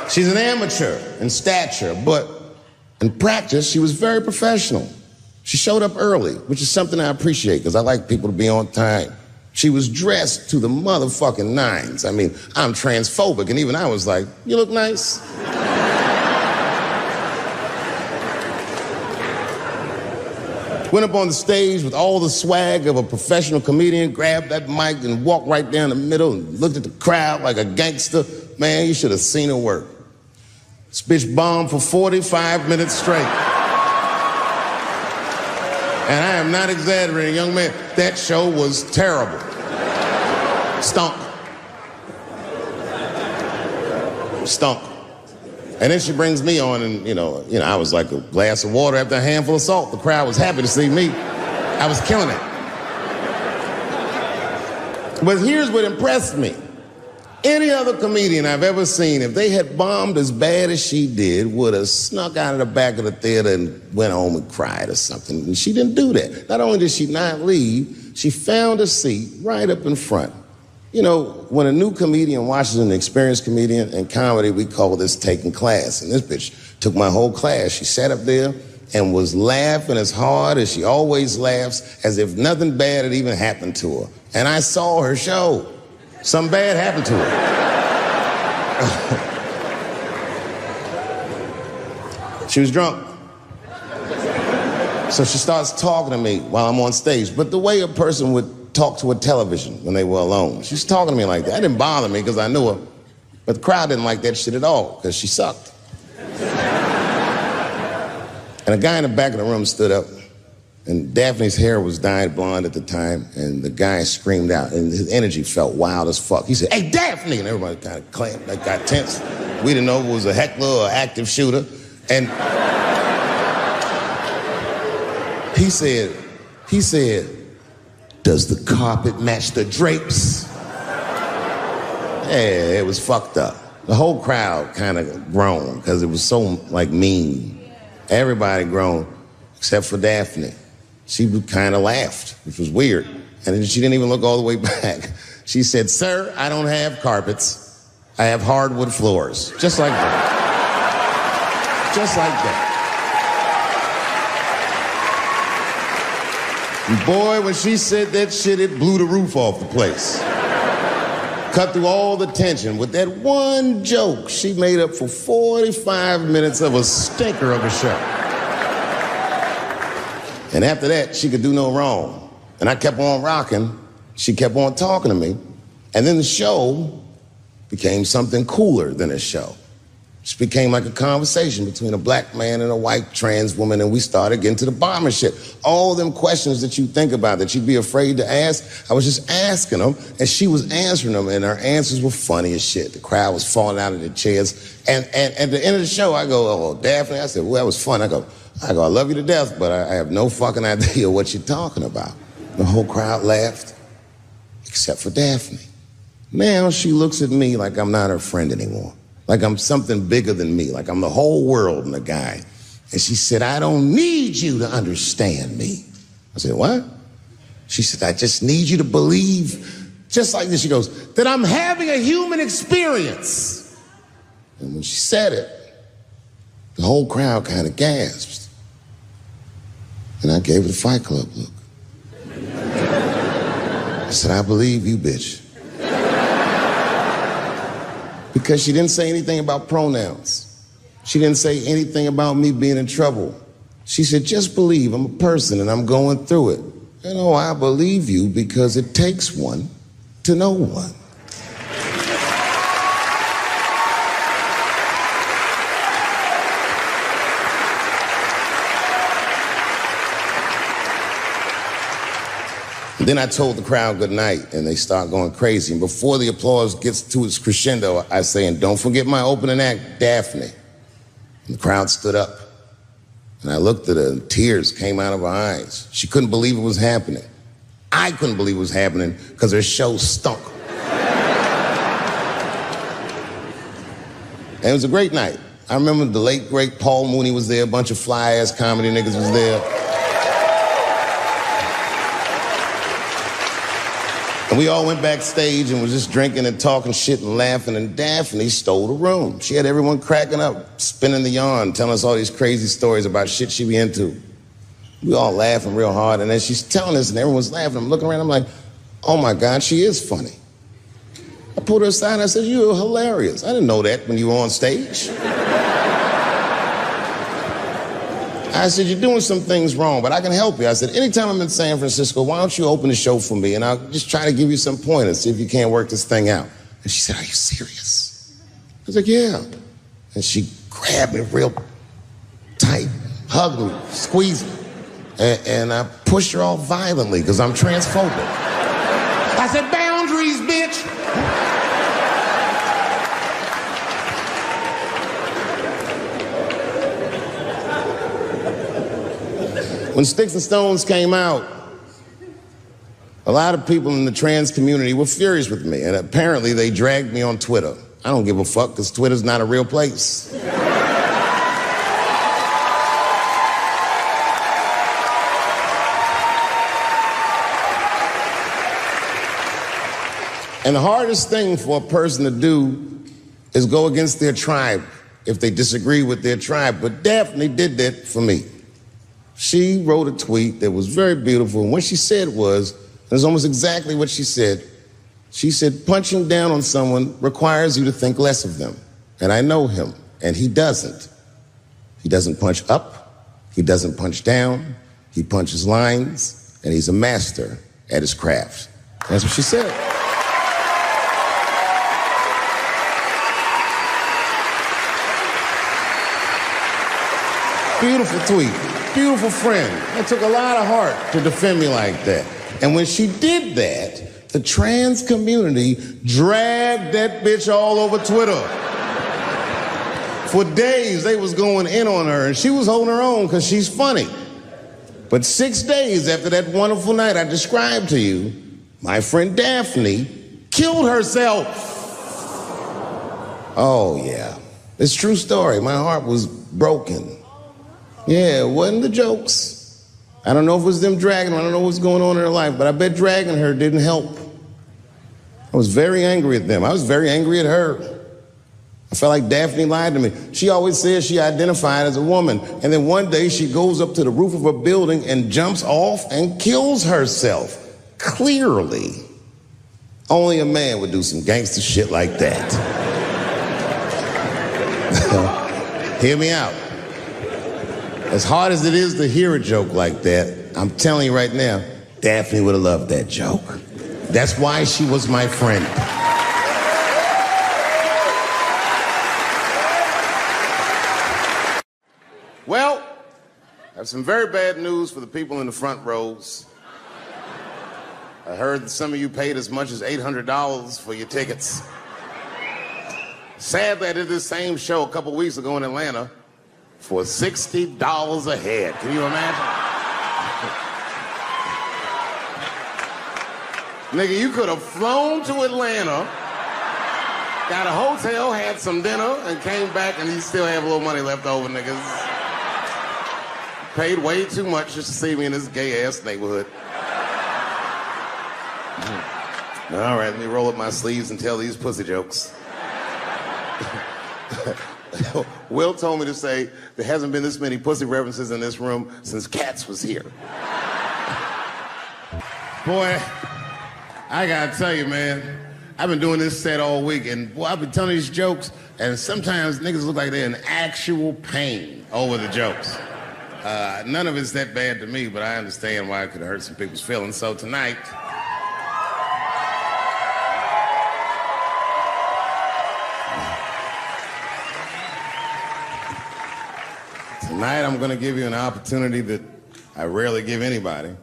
She's an amateur in stature, but in practice, she was very professional. She showed up early, which is something I appreciate, because I like people to be on time. She was dressed to the motherfucking nines. I mean, I'm transphobic, and even I was like, you look nice. Went up on the stage with all the swag of a professional comedian, grabbed that mic and walked right down the middle and looked at the crowd like a gangster. Man, you should have seen her work. This bitch bombed for 45 minutes straight. And I am not exaggerating, young man. That show was terrible. Stunk. Stunk. And then she brings me on, and, you know, I was like a glass of water after a handful of salt. The crowd was happy to see me. I was killing it. But here's what impressed me. Any other comedian I've ever seen, if they had bombed as bad as she did, would have snuck out of the back of the theater and went home and cried or something. And she didn't do that. Not only did she not leave, she found a seat right up in front. You know, when a new comedian watches an experienced comedian in comedy, we call this taking class. And this bitch took my whole class. She sat up there and was laughing as hard as she always laughs, as if nothing bad had even happened to her. And I saw her show. Something bad happened to her. She was drunk. So she starts talking to me while I'm on stage. But the way a person would talk to a television when they were alone. She was talking to me like that. That didn't bother me because I knew her. But the crowd didn't like that shit at all because she sucked. And a guy in the back of the room stood up, and Daphne's hair was dyed blonde at the time, and the guy screamed out, and his energy felt wild as fuck. He said, "Hey, Daphne!" And everybody kind of clamped, like got tense. We didn't know if it was a heckler or active shooter. And he said, "Does the carpet match the drapes?" Yeah, it was fucked up. The whole crowd kind of groaned because it was so, like, mean. Everybody groaned except for Daphne. She kind of laughed, which was weird. And then she didn't even look all the way back. She said, "Sir, I don't have carpets. I have hardwood floors." Just like that. Just like that. And boy, when she said that shit, it blew the roof off the place. Cut through all the tension. With that one joke, she made up for 45 minutes of a stinker of a show. And after that, she could do no wrong. And I kept on rocking. She kept on talking to me. And then the show became something cooler than a show. It became like a conversation between a black man and a white trans woman, and we started getting to the bomber shit. All them questions that you think about that you'd be afraid to ask, I was just asking them, and she was answering them, and her answers were funny as shit. The crowd was falling out of their chairs. And at the end of the show, I go, "Oh, Daphne," I said, "Well, that was fun." I go, "I love you to death, but I have no fucking idea what you're talking about." The whole crowd laughed, except for Daphne. Now she looks at me like I'm not her friend anymore. Like I'm something bigger than me, like I'm the whole world and a guy. And she said, "I don't need you to understand me." I said, "What?" She said, "I just need you to believe," just like this, she goes, "that I'm having a human experience." And when she said it, the whole crowd kind of gasped. And I gave her the Fight Club look. I said, "I believe you, bitch." Because she didn't say anything about pronouns. She didn't say anything about me being in trouble. She said, "Just believe I'm a person and I'm going through it." And oh, I believe you because it takes one to know one. Then I told the crowd good night, and they start going crazy. And before the applause gets to its crescendo, I say, "And don't forget my opening act, Daphne." And the crowd stood up. And I looked at her, and tears came out of her eyes. She couldn't believe it was happening. I couldn't believe it was happening because her show stunk. And it was a great night. I remember the late, great Paul Mooney was there. A bunch of fly-ass comedy niggas was there. And we all went backstage and was just drinking and talking shit and laughing, and Daphne stole the room. She had everyone cracking up, spinning the yarn, telling us all these crazy stories about shit she be into. We all laughing real hard, and then she's telling us, and everyone's laughing. I'm looking around, I'm like, oh my God, she is funny. I pulled her aside and I said, you're hilarious. I didn't know that when you were on stage. I said, you're doing some things wrong, but I can help you. I said, anytime I'm in San Francisco, why don't you open the show for me, and I'll just try to give you some pointers, see if you can't work this thing out. And she said, are you serious? I was like, yeah. And she grabbed me real tight, hugged me, squeezed me, and I pushed her off violently because I'm transphobic. I said, boundaries, bitch. When Sticks and Stones came out, a lot of people in the trans community were furious with me, and apparently they dragged me on Twitter. I don't give a fuck, because Twitter's not a real place. And the hardest thing for a person to do is go against their tribe if they disagree with their tribe. But Daphne did that for me. She wrote a tweet that was very beautiful, and what she said was, it was almost exactly what she said. She said, punching down on someone requires you to think less of them. And I know him, and he doesn't. He doesn't punch up, he doesn't punch down, he punches lines, and he's a master at his craft. That's what she said. Beautiful tweet. Beautiful friend. It took a lot of heart to defend me like that. And when she did that, the trans community dragged that bitch all over Twitter. For days, they was going in on her, and she was holding her own because she's funny. But 6 days after that wonderful night I described to you, my friend Daphne killed herself. Oh, yeah. It's a true story. My heart was broken. Yeah, it wasn't the jokes. I don't know if it was them dragging her. I don't know what's going on in her life, but I bet dragging her didn't help. I was very angry at them. I was very angry at her. I felt like Daphne lied to me. She always says she identified as a woman, and then one day she goes up to the roof of a building and jumps off and kills herself. Clearly, only a man would do some gangster shit like that. Hear me out. As hard as it is to hear a joke like that, I'm telling you right now, Daphne would have loved that joke. That's why she was my friend. Well, I have some very bad news for the people in the front rows. I heard that some of you paid as much as $800 for your tickets. Sadly, I did this same show a couple weeks ago in Atlanta for $60 a head. Can you imagine? Nigga, you could have flown to Atlanta, got a hotel, had some dinner, and came back, and you still have a little money left over, niggas. Paid way too much just to see me in this gay-ass neighborhood. All right, let me roll up my sleeves and tell these pussy jokes. Will told me to say there hasn't been this many pussy references in this room since Cats was here. Boy, I gotta tell you, man, I've been doing this set all week, and boy, I've been telling these jokes, and sometimes niggas look like they're in actual pain over the jokes. None of it's that bad to me, but I understand why it could hurt some people's feelings. So tonight, I'm going to give you an opportunity that I rarely give anybody.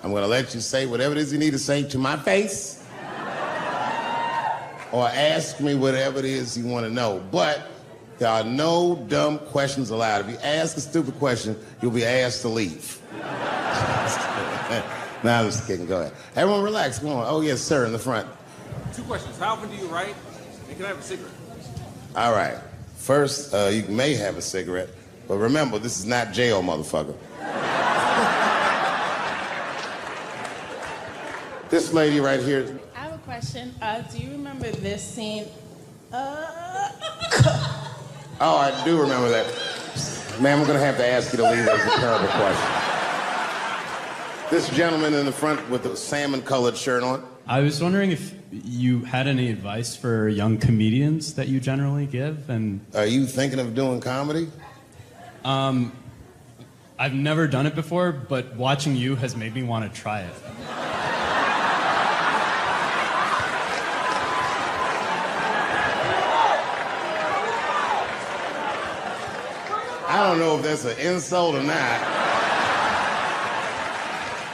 I'm going to let you say whatever it is you need to say to my face, or ask me whatever it is you want to know. But there are no dumb questions allowed. If you ask a stupid question, you'll be asked to leave. Nah, I'm just kidding. Go ahead. Everyone relax. Come on. Oh, yes, sir, in the front. 2 questions. How often do you write? And can I have a cigarette? All right. First, you may have a cigarette. But remember, this is not jail, motherfucker. This lady right here. I have a question. Do you remember this scene? Oh, I do remember that. Ma'am, I'm going to have to ask you to leave. That's a terrible question. This gentleman in the front with the salmon-colored shirt on. I was wondering if you had any advice for young comedians that you generally give, and... Are you thinking of doing comedy? I've never done it before, but watching you has made me want to try it. I don't know if that's an insult or not.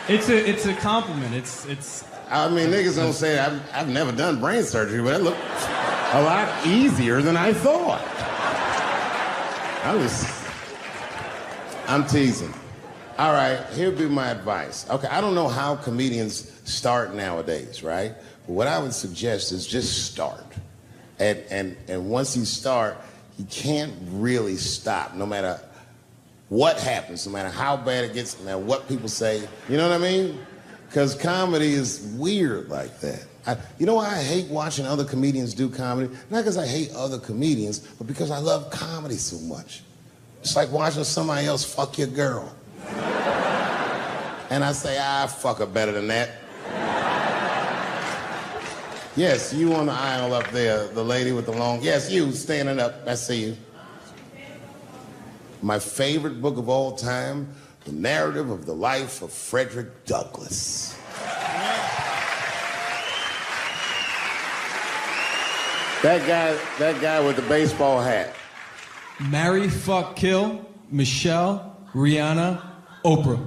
It's a compliment. It's. I mean, niggas don't say I've never done brain surgery, but it looked a lot easier than I thought. I'm teasing. All right, here'd be my advice. Okay, I don't know how comedians start nowadays, right? But what I would suggest is just start. And once you start, you can't really stop, no matter what happens, no matter how bad it gets, no matter what people say. You know what I mean? Because comedy is weird like that. You know why I hate watching other comedians do comedy? Not because I hate other comedians, but because I love comedy so much. It's like watching somebody else fuck your girl. And I say, fuck her better than that. Yes, you on the aisle up there, the lady with the long... Yes, you standing up. I see you. My favorite book of all time, The Narrative of the Life of Frederick Douglass. That guy with the baseball hat. Marry, fuck, kill, Michelle, Rihanna, Oprah.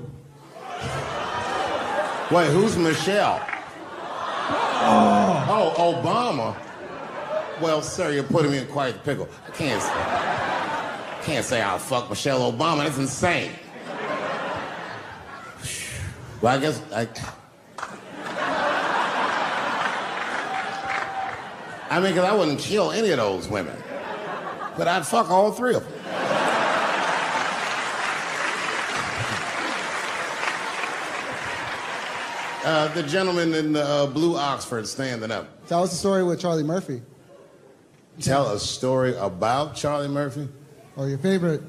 Wait, who's Michelle? Oh, Obama. Well, sir, you're putting me in quite the pickle. I can't say I'll fuck Michelle Obama. That's insane. Well, I guess I mean, because I wouldn't kill any of those women. But I'd fuck all three of them. The gentleman in the blue Oxford standing up. Tell us the story with Charlie Murphy. Tell a story about Charlie Murphy? Or your favorite.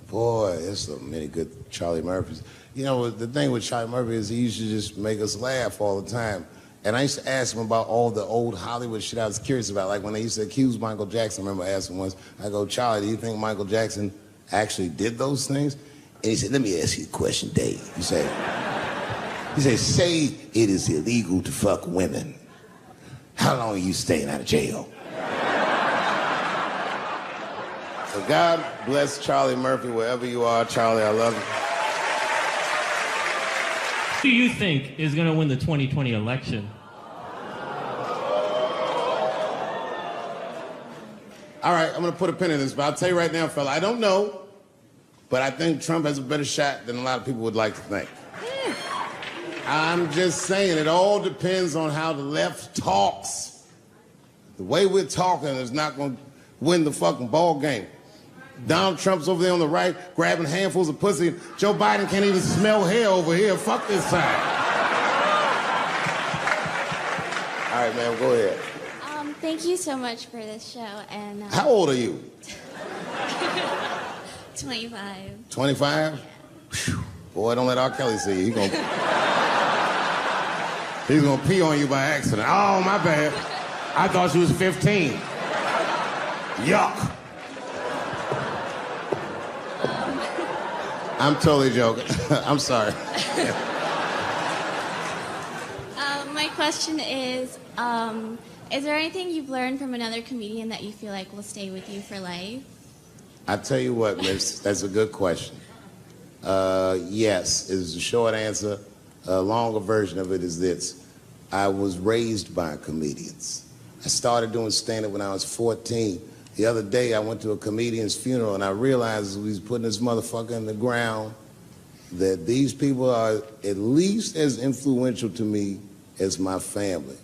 Boy, there's so many good Charlie Murphys. You know, the thing with Charlie Murphy is he used to just make us laugh all the time. And I used to ask him about all the old Hollywood shit I was curious about. Like when they used to accuse Michael Jackson, I remember asking once, I go, Charlie, do you think Michael Jackson actually did those things? And he said, let me ask you a question, Dave. He said, say it is illegal to fuck women. How long are you staying out of jail? So God bless Charlie Murphy, wherever you are. Charlie, I love you. Who do you think is going to win the 2020 election? All right, I'm going to put a pin in this, but I'll tell you right now, fella, I don't know, but I think Trump has a better shot than a lot of people would like to think. I'm just saying, it all depends on how the left talks. The way we're talking is not going to win the fucking ball game. Donald Trump's over there on the right, grabbing handfuls of pussy. Joe Biden can't even smell hair over here. Fuck this side. All right, man, go ahead. Thank you so much for this show. And how old are you? 25. 25? Yeah. Boy, don't let R. Kelly see you. He's gonna pee on you by accident. Oh, my bad. I thought she was 15. Yuck. I'm totally joking. I'm sorry. My question is there anything you've learned from another comedian that you feel like will stay with you for life? I tell you what, miss, that's a good question. Yes, is the short answer. A longer version of it is this. I was raised by comedians. I started doing stand-up when I was 14. The other day, I went to a comedian's funeral, and I realized as we was putting this motherfucker in the ground that these people are at least as influential to me as my family.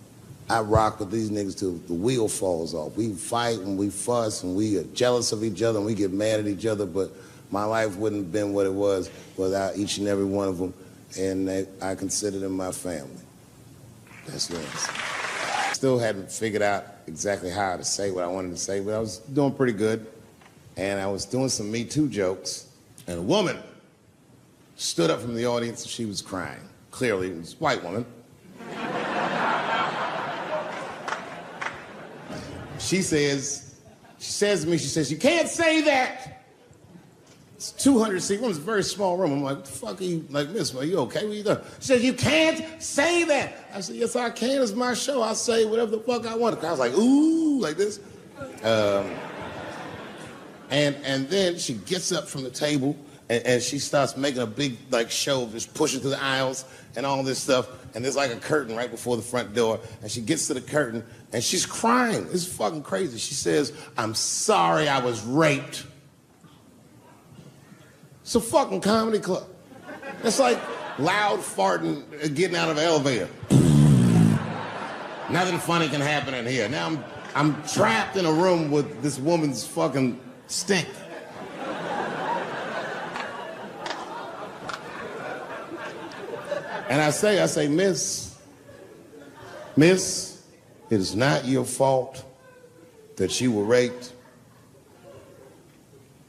I rock with these niggas till the wheel falls off. We fight and we fuss and we are jealous of each other and we get mad at each other, but my life wouldn't have been what it was without each and every one of them, and I consider them my family. That's Liz. Still hadn't figured out exactly how to say what I wanted to say, but I was doing pretty good. And I was doing some Me Too jokes, and a woman stood up from the audience and she was crying. Clearly, it was a white woman. She says to me, you can't say that. It's 200-seat room, it's a very small room. I'm like, what the fuck are you, like, miss, are you okay? What are you doing? She says, you can't say that. I said, yes, I can, it's my show. I'll say whatever the fuck I want. The crowd's like, ooh, like this. And then she gets up from the table and she starts making a big like show, just pushing through the aisles and all this stuff. And there's like a curtain right before the front door. And she gets to the curtain and she's crying. It's fucking crazy. She says, I'm sorry I was raped. It's a fucking comedy club. It's like loud farting getting out of an elevator. Nothing funny can happen in here. Now I'm trapped in a room with this woman's fucking stink. And I say, miss, it is not your fault that you were raped,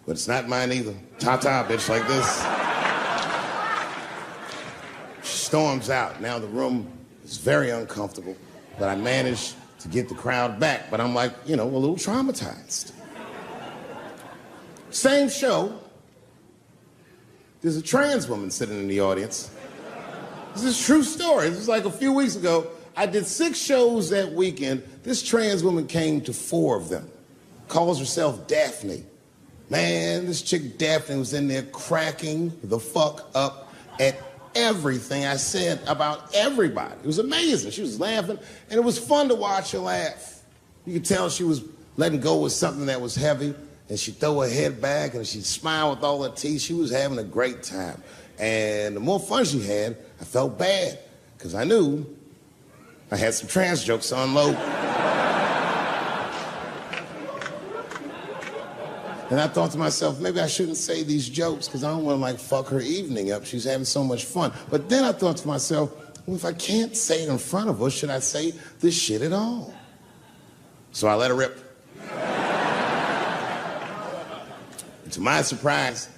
but it's not mine either. Ta-ta, bitch, like this. She storms out. Now the room is very uncomfortable, but I managed to get the crowd back, but I'm like, a little traumatized. Same show, there's a trans woman sitting in the audience. This is a true story. This was like a few weeks ago. I did 6 shows that weekend. This trans woman came to 4 of them. Calls herself Daphne. Man, this chick Daphne was in there cracking the fuck up at everything I said about everybody. It was amazing. She was laughing, and it was fun to watch her laugh. You could tell she was letting go with something that was heavy, and she'd throw her head back, and she'd smile with all her teeth. She was having a great time. And the more fun she had, I felt bad, because I knew I had some trans jokes to unload. And I thought to myself, maybe I shouldn't say these jokes, because I don't want to, like, fuck her evening up. She's having so much fun. But then I thought to myself, well, if I can't say it in front of her, should I say this shit at all? So I let her rip. To my surprise,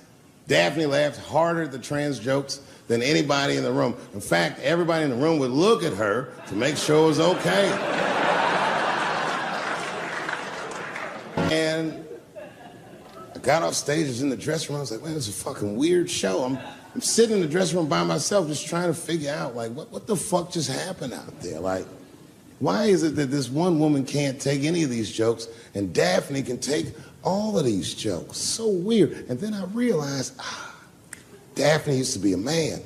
Daphne laughed harder at the trans jokes than anybody in the room. In fact, everybody in the room would look at her to make sure it was okay. And I got off stage, I was in the dressing room, I was like, man, this is a fucking weird show. I'm sitting in the dressing room by myself just trying to figure out, like, what the fuck just happened out there? Like, why is it that this one woman can't take any of these jokes and Daphne can take all of these jokes? So weird. And then I realized, Daphne used to be a man.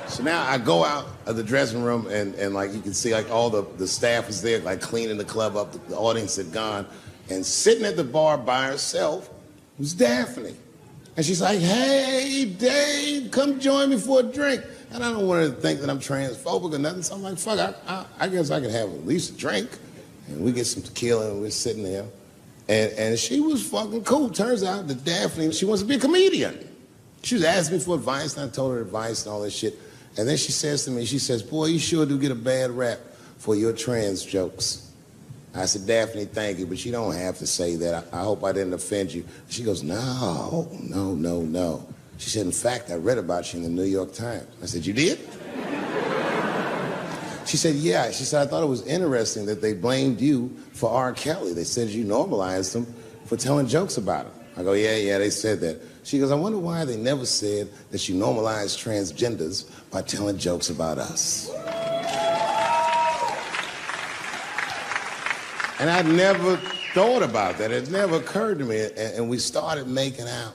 So now I go out of the dressing room and like you can see like all the staff was there like cleaning the club up, the audience had gone, and sitting at the bar by herself was Daphne. And she's like, hey, Dave, come join me for a drink. And I don't want her to think that I'm transphobic or nothing, so I'm like, fuck, I guess I could have at least a drink. And we get some tequila and we're sitting there. And she was fucking cool. Turns out that Daphne, she wants to be a comedian. She was asking me for advice, and I told her advice and all this shit. And then she says to me, she says, boy, you sure do get a bad rap for your trans jokes. I said, Daphne, thank you, but you don't have to say that. I hope I didn't offend you. She goes, no. She said, in fact, I read about you in the New York Times. I said, you did? She said, yeah. She said, I thought it was interesting that they blamed you for R. Kelly. They said you normalized him for telling jokes about him. I go, yeah, they said that. She goes, I wonder why they never said that you normalized transgenders by telling jokes about us. And I'd never thought about that. It never occurred to me. And we started making out.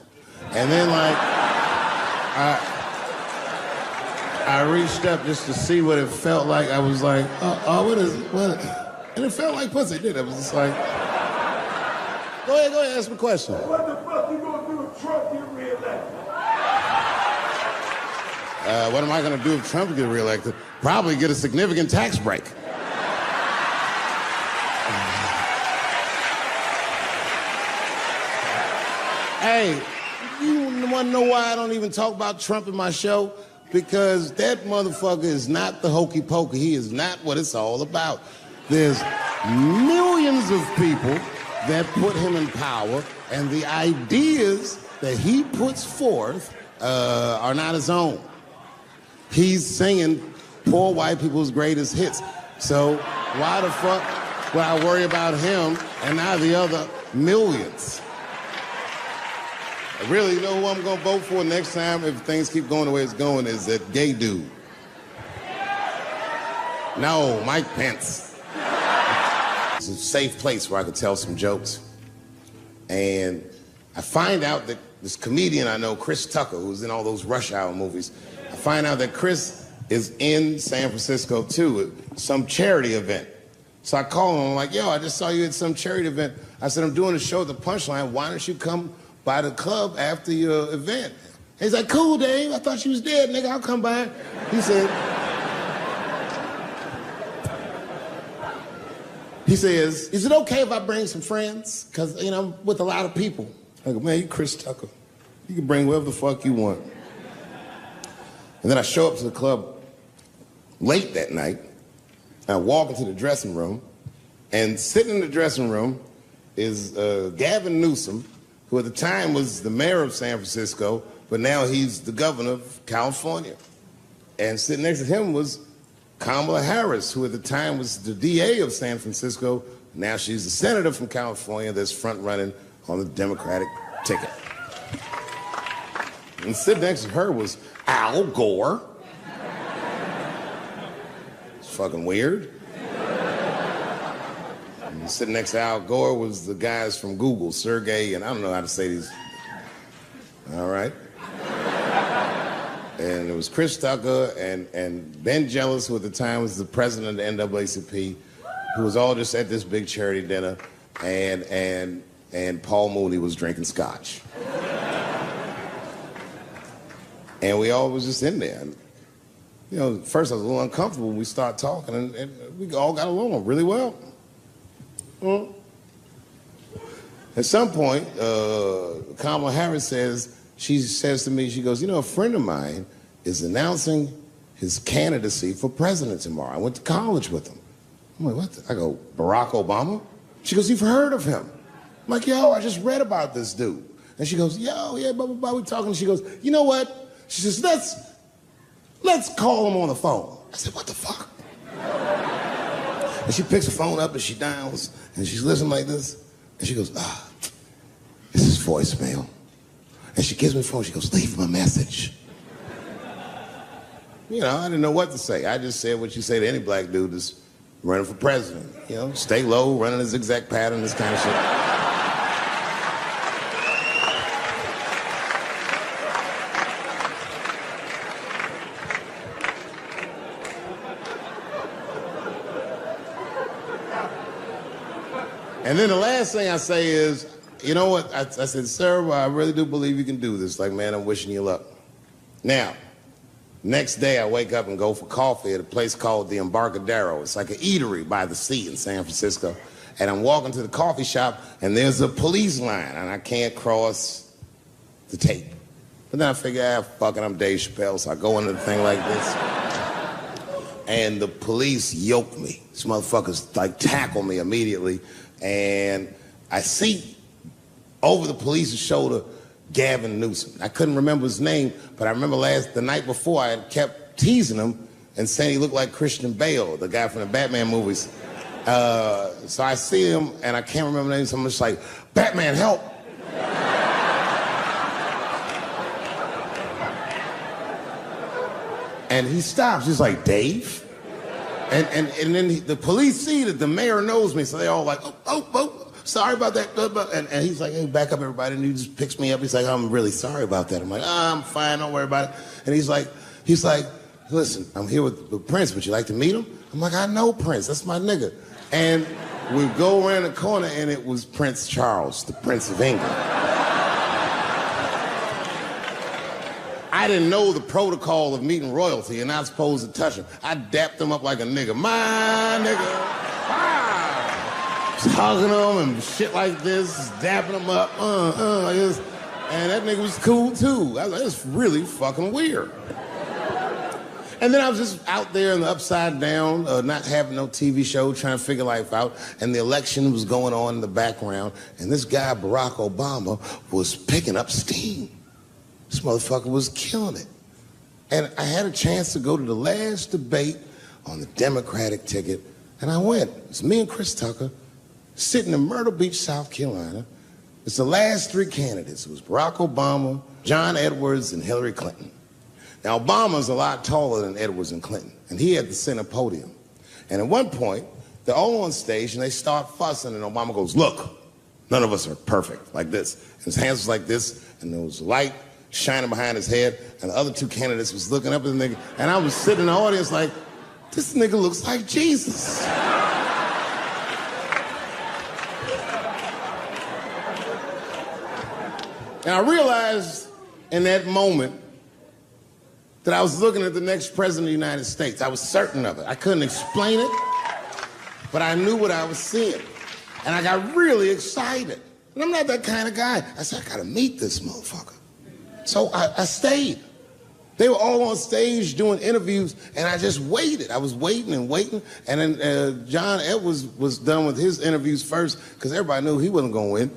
And then, like, I reached up just to see what it felt like. I was like, what? And it felt like pussy, didn't it? I was just like, go ahead, ask me a question. What the fuck you gonna do if Trump get reelected? What am I gonna do if Trump get reelected? Probably get a significant tax break. Hey, You wanna know why I don't even talk about Trump in my show? Because that motherfucker is not the hokey pokey. He is not what it's all about. There's millions of people that put him in power, and the ideas that he puts forth are not his own. He's singing poor white people's greatest hits. So why the fuck would I worry about him and not the other millions? I really know who I'm gonna vote for next time if things keep going the way it's going is that gay dude. No, Mike Pence. It's a safe place where I could tell some jokes. And I find out that this comedian I know, Chris Tucker, who's in all those Rush Hour movies, I find out that Chris is in San Francisco too, at some charity event. So I call him, I'm like, yo, I just saw you at some charity event. I said, I'm doing a show at the Punchline. Why don't you come by the club after your event? He's like, cool, Dave. I thought you was dead, nigga. I'll come by. He says, is it okay if I bring some friends? Because, you know, I'm with a lot of people. I go, man, you Chris Tucker. You can bring whoever the fuck you want. And then I show up to the club late that night. I walk into the dressing room, and sitting in the dressing room is Gavin Newsom, who at the time was the mayor of San Francisco, but now he's the governor of California. And sitting next to him was Kamala Harris, who at the time was the DA of San Francisco. Now she's the senator from California that's front-running on the Democratic ticket. And sitting next to her was Al Gore. It's fucking weird. And sitting next to Al Gore was the guys from Google, Sergey, and I don't know how to say these. All right. And it was Chris Tucker and Ben Jealous, who at the time was the president of the NAACP, who was all just at this big charity dinner, and Paul Mooney was drinking scotch. And we all was just in there. And, you know, at first I was a little uncomfortable when we started talking, and we all got along really well. At some point, Kamala Harris she says to me, she goes, you know, a friend of mine is announcing his candidacy for president tomorrow. I went to college with him. I'm like, what? I go, Barack Obama? She goes, you've heard of him? I'm like, yo, I just read about this dude. And she goes, yo, yeah, blah, blah, blah, we talking. She goes, you know what? She says, let's call him on the phone. I said, what the fuck? And she picks the phone up and she dials and she's listening like this. And she goes, this is voicemail. And she gives me the phone, she goes, leave him a message. You know, I didn't know what to say. I just said what you say to any black dude that's running for president. You know, stay low, running a zigzag pattern, this kind of shit. And then the last thing I say is, you know what? I said, sir, I really do believe you can do this. Like, man, I'm wishing you luck. Now, next day I wake up and go for coffee at a place called the Embarcadero. It's like an eatery by the sea in San Francisco. And I'm walking to the coffee shop and there's a police line and I can't cross the tape. But then I figure, fuck it, I'm Dave Chappelle, so I go into the thing like this. And the police yoke me. These motherfuckers like tackle me immediately. And I see over the police's shoulder Gavin Newsom. I couldn't remember his name, but I remember the night before I had kept teasing him and saying he looked like Christian Bale, the guy from the Batman movies. So I see him and I can't remember the name, so I'm just like, Batman, help! And he stops, he's like, Dave? And then the police see that the mayor knows me, so they all like, oh, sorry about that. And he's like, hey, back up, everybody. And he just picks me up. He's like, I'm really sorry about that. I'm like, I'm fine, don't worry about it. And he's like, listen, I'm here with Prince. Would you like to meet him? I'm like, I know Prince. That's my nigga. And we go around the corner, and it was Prince Charles, the Prince of England. I didn't know the protocol of meeting royalty. You're not supposed to touch him. I dapped him up like a nigga. My nigga. Wow. Just hugging him and shit like this, dapping him up, like this. And that nigga was cool too. I was like, that's really fucking weird. And then I was just out there in the upside down, not having no TV show, trying to figure life out. And the election was going on in the background. And this guy, Barack Obama, was picking up steam. This motherfucker was killing it. And I had a chance to go to the last debate on the Democratic ticket. And I went. It's me and Chris Tucker sitting in Myrtle Beach, South Carolina. It's the last three candidates. It was Barack Obama, John Edwards, and Hillary Clinton. Now, Obama's a lot taller than Edwards and Clinton, and he had the center podium. And at one point, they're all on stage, and they start fussing, and Obama goes, look, none of us are perfect, like this. And his hands was like this, and there was light shining behind his head, and the other two candidates was looking up at the nigga, and I was sitting in the audience like, this nigga looks like Jesus. And I realized in that moment that I was looking at the next president of the United States. I was certain of it. I couldn't explain it, but I knew what I was seeing. And I got really excited. And I'm not that kind of guy. I said, I gotta meet this motherfucker. So I stayed. They were all on stage doing interviews, and I just waited. I was waiting and waiting, and then John Edwards was done with his interviews first, because everybody knew he wasn't gonna win.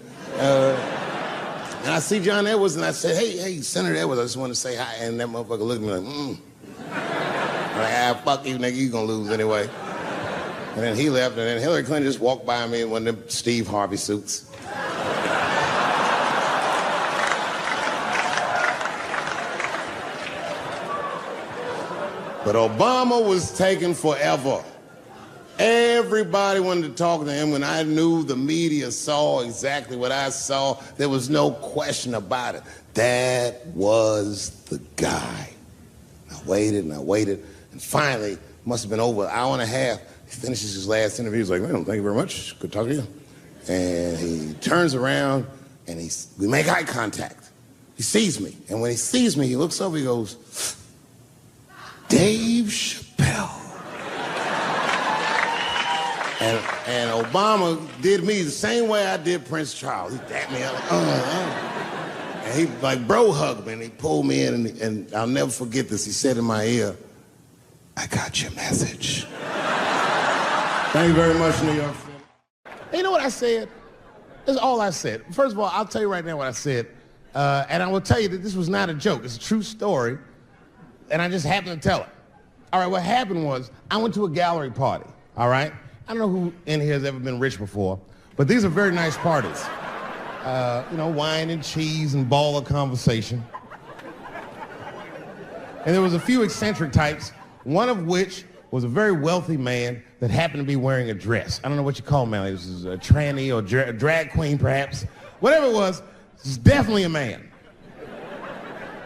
And I see John Edwards, and I said, hey, Senator Edwards, I just want to say hi. And that motherfucker looked at me like, I'm like, fuck you, nigga, you gonna lose anyway. And then he left, and then Hillary Clinton just walked by me in one of them Steve Harvey suits. But Obama was taking forever. Everybody wanted to talk to him. When I knew the media saw exactly what I saw, there was no question about it. That was the guy. I waited and I waited, and finally, it must have been over an hour and a half, he finishes his last interview. He's like, man, thank you very much. Good talking to you. And he turns around, and we make eye contact. He sees me, and when he sees me, he looks over, he goes, Dave Chappelle. And Obama did me the same way I did Prince Charles. He dapped me up, and he like bro hugged me, and he pulled me in, and I'll never forget this. He said in my ear, I got your message. Thank you very much, New York City. And you know what I said? That's all I said. First of all, I'll tell you right now what I said, and I will tell you that this was not a joke. It's a true story, and I just happened to tell it. All right, what happened was I went to a gallery party, all right? I don't know who in here has ever been rich before, but these are very nice parties. You know, wine and cheese and ball of conversation. And there was a few eccentric types, one of which was a very wealthy man that happened to be wearing a dress. I don't know what you call him, man. This is a tranny or a drag queen, perhaps. Whatever it was definitely a man.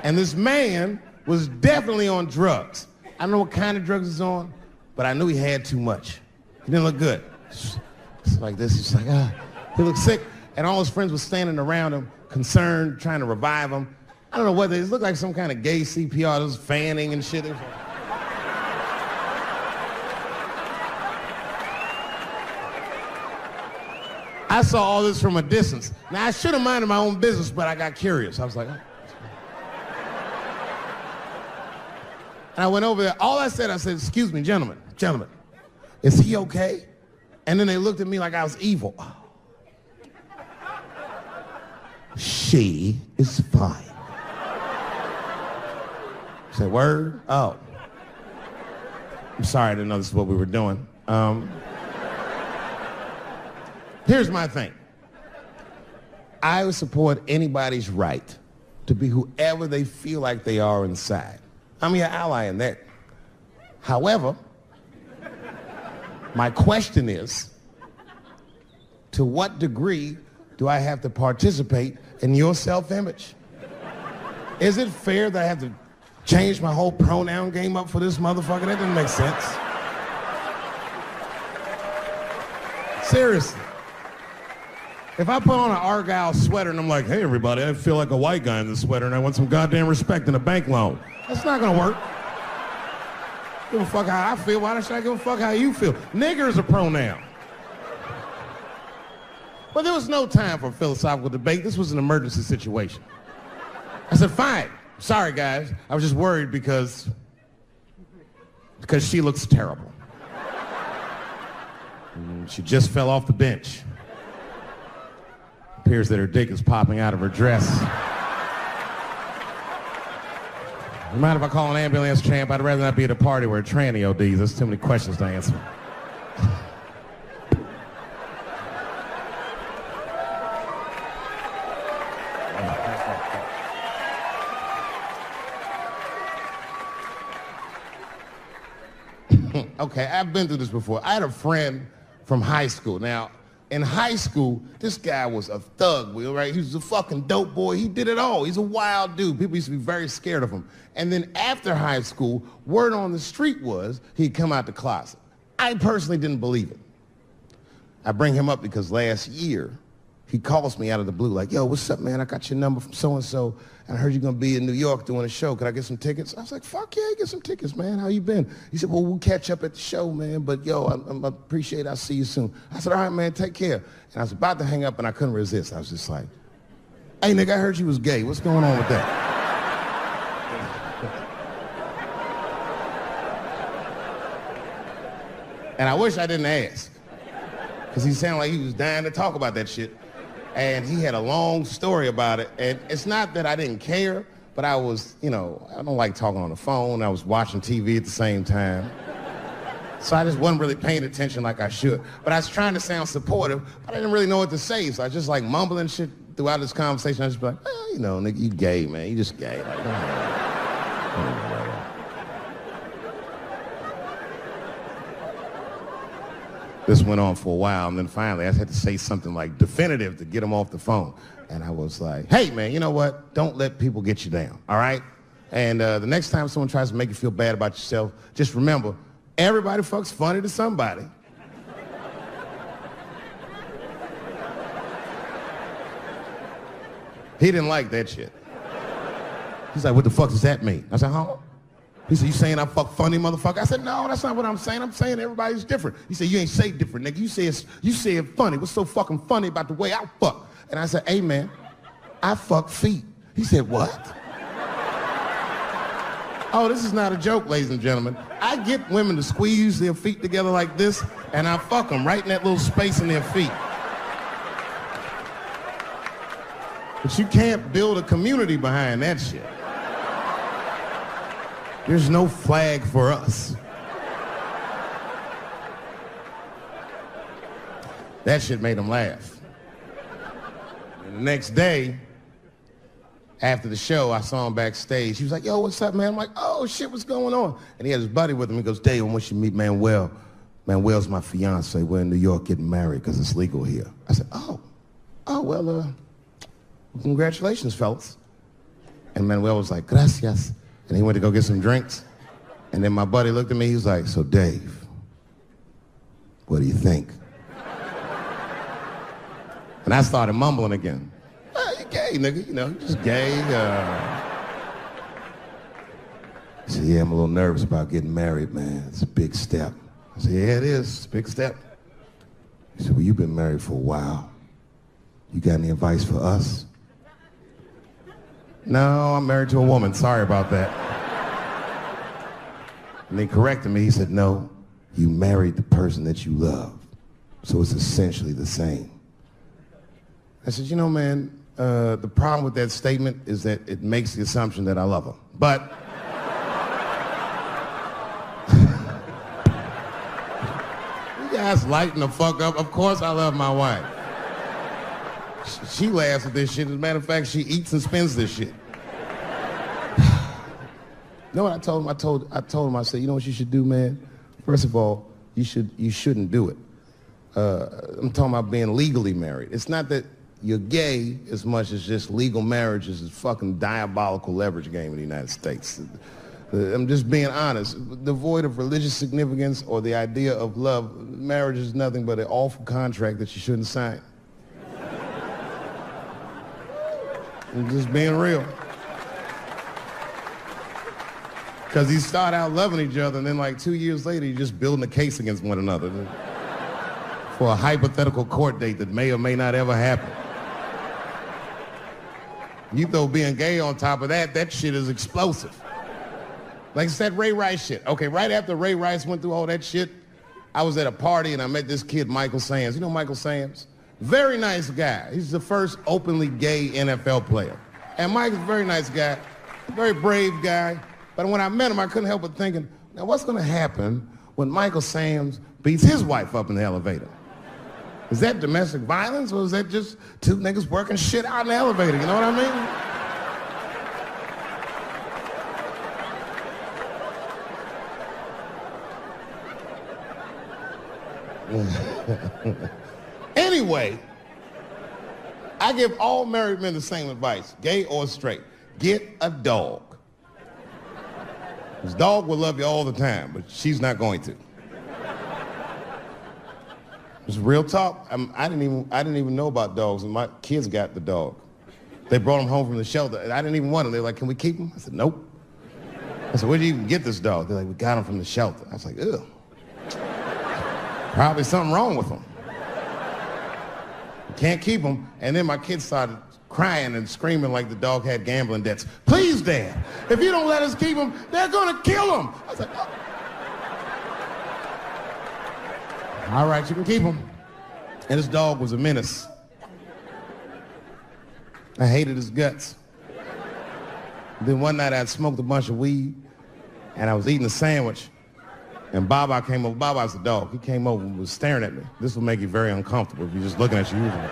And this man was definitely on drugs. I don't know what kind of drugs he's on, but I knew he had too much. He didn't look good. It's like this. He's like, he looked sick. And all his friends were standing around him, concerned, trying to revive him. I don't know whether it looked like some kind of gay CPR. There was fanning and shit. I saw all this from a distance. Now, I should have minded my own business, but I got curious. I was like, oh. And I went over there. All I said, excuse me, gentlemen, is he okay? And then they looked at me like I was evil. She is fine. I said, word? Oh. I'm sorry, I didn't know this is what we were doing. Here's my thing. I would support anybody's right to be whoever they feel like they are inside. I'm your ally in that. However, my question is, to what degree do I have to participate in your self-image? Is it fair that I have to change my whole pronoun game up for this motherfucker? That doesn't make sense. Seriously. If I put on an Argyle sweater and I'm like, hey everybody, I feel like a white guy in this sweater and I want some goddamn respect and a bank loan. That's not gonna work. Give a fuck how I feel. Why should I give a fuck how you feel? Nigger is a pronoun. But there was no time for philosophical debate. This was an emergency situation. I said, fine. Sorry, guys. I was just worried because she looks terrible. She just fell off the bench. Appears that her dick is popping out of her dress. You mind if I call an ambulance, champ? I'd rather not be at a party where a tranny ODs. There's too many questions to answer. Okay, I've been through this before. I had a friend from high school. Now, in high school, this guy was a thug, right? He was a fucking dope boy. He did it all. He's a wild dude. People used to be very scared of him. And then after high school, word on the street was he'd come out the closet. I personally didn't believe it. I bring him up because last year, he calls me out of the blue like, yo, what's up, man? I got your number from so-and-so, and I heard you're going to be in New York doing a show. Could I get some tickets? I was like, fuck yeah, get some tickets, man. How you been? He said, well, we'll catch up at the show, man, but yo, I appreciate it. I'll see you soon. I said, all right, man, take care. And I was about to hang up, and I couldn't resist. I was just like, hey, nigga, I heard you was gay. What's going on with that? And I wish I didn't ask, because he sounded like he was dying to talk about that shit. And he had a long story about it. And it's not that I didn't care, but I was, I don't like talking on the phone. I was watching TV at the same time. So I just wasn't really paying attention like I should. But I was trying to sound supportive, but I didn't really know what to say. So I was just like mumbling shit throughout this conversation. I was just like, nigga, you gay, man. You just gay. Like, This went on for a while, and then finally I had to say something like definitive to get him off the phone. And I was like, hey, man, you know what? Don't let people get you down, all right? And the next time someone tries to make you feel bad about yourself, just remember, everybody fucks funny to somebody. He didn't like that shit. He's like, what the fuck does that mean? I said, huh? He said, you saying I fuck funny, motherfucker? I said, no, that's not what I'm saying. I'm saying everybody's different. He said, you ain't say different, nigga. You said funny. What's so fucking funny about the way I fuck? And I said, hey, man, I fuck feet. He said, what? Oh, this is not a joke, ladies and gentlemen. I get women to squeeze their feet together like this, and I fuck them right in that little space in their feet. But you can't build a community behind that shit. There's no flag for us. That shit made him laugh. And the next day, after the show, I saw him backstage. He was like, yo, what's up, man? I'm like, oh, shit, what's going on? And he had his buddy with him. He goes, Dave, I want you to meet Manuel. Manuel's my fiance. We're in New York getting married because it's legal here. I said, well, congratulations, fellas. And Manuel was like, gracias. And he went to go get some drinks. And then my buddy looked at me, he was like, so Dave, what do you think? And I started mumbling again. You gay, nigga, you just gay. He said, yeah, I'm a little nervous about getting married, man. It's a big step. I said, yeah, it is. It's a big step. He said, well, you've been married for a while. You got any advice for us? No, I'm married to a woman. Sorry about that. And they corrected me. He said, no, you married the person that you love. So it's essentially the same. I said, man, the problem with that statement is that it makes the assumption that I love her. But you guys lighten the fuck up. Of course I love my wife. She laughs at this shit. As a matter of fact, she eats and spends this shit. You know what I told him? I told him, I said, you know what you should do, man? First of all, you shouldn't do it. I'm talking about being legally married. It's not that you're gay as much as just legal marriage is a fucking diabolical leverage game in the United States. I'm just being honest. Devoid of religious significance or the idea of love, marriage is nothing but an awful contract that you shouldn't sign. I'm just being real. Because you start out loving each other, and then like 2 years later, you're just building a case against one another for a hypothetical court date that may or may not ever happen. You throw being gay on top of that, that shit is explosive. Like I said, Ray Rice shit. Okay, right after Ray Rice went through all that shit, I was at a party and I met this kid, Michael Samms. You know Michael Samms? Very nice guy. He's the first openly gay NFL player. And Mike's a very nice guy, very brave guy. But when I met him, I couldn't help but thinking, now what's gonna happen when Michael Samms beats his wife up in the elevator? Is that domestic violence or is that just two niggas working shit out in the elevator? You know what I mean? Anyway, I give all married men the same advice, gay or straight. Get a dog. This dog will love you all the time, but she's not going to. It's real talk. I didn't even know about dogs, and my kids got the dog. They brought him home from the shelter, and I didn't even want him. They were like, "Can we keep him?" I said, "Nope." I said, "Where did you even get this dog?" They're like, "We got him from the shelter." I was like, "Ugh." Probably something wrong with him. Can't keep him. And then my kids started crying and screaming like the dog had gambling debts. "Please, Dad, if you don't let us keep him, they're gonna kill him." I was like, "Oh. All right, you can keep him." And this dog was a menace. I hated his guts. Then one night I'd smoked a bunch of weed and I was eating a sandwich and Baba came over. Baba's the dog. He came over and was staring at me. This will make you very uncomfortable if you're just looking at you usually.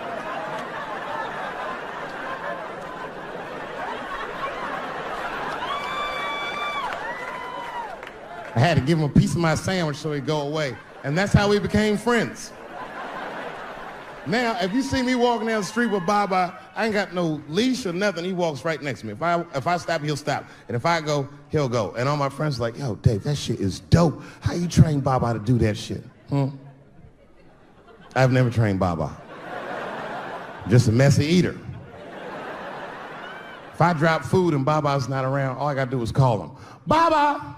I had to give him a piece of my sandwich so he'd go away. And that's how we became friends. Now, if you see me walking down the street with Baba, I ain't got no leash or nothing. He walks right next to me. If I stop, he'll stop. And if I go, he'll go. And all my friends are like, "Yo, Dave, that shit is dope. How you train Baba to do that shit?" I've never trained Baba. Just a messy eater. If I drop food and Baba's not around, all I gotta do is call him. "Baba!"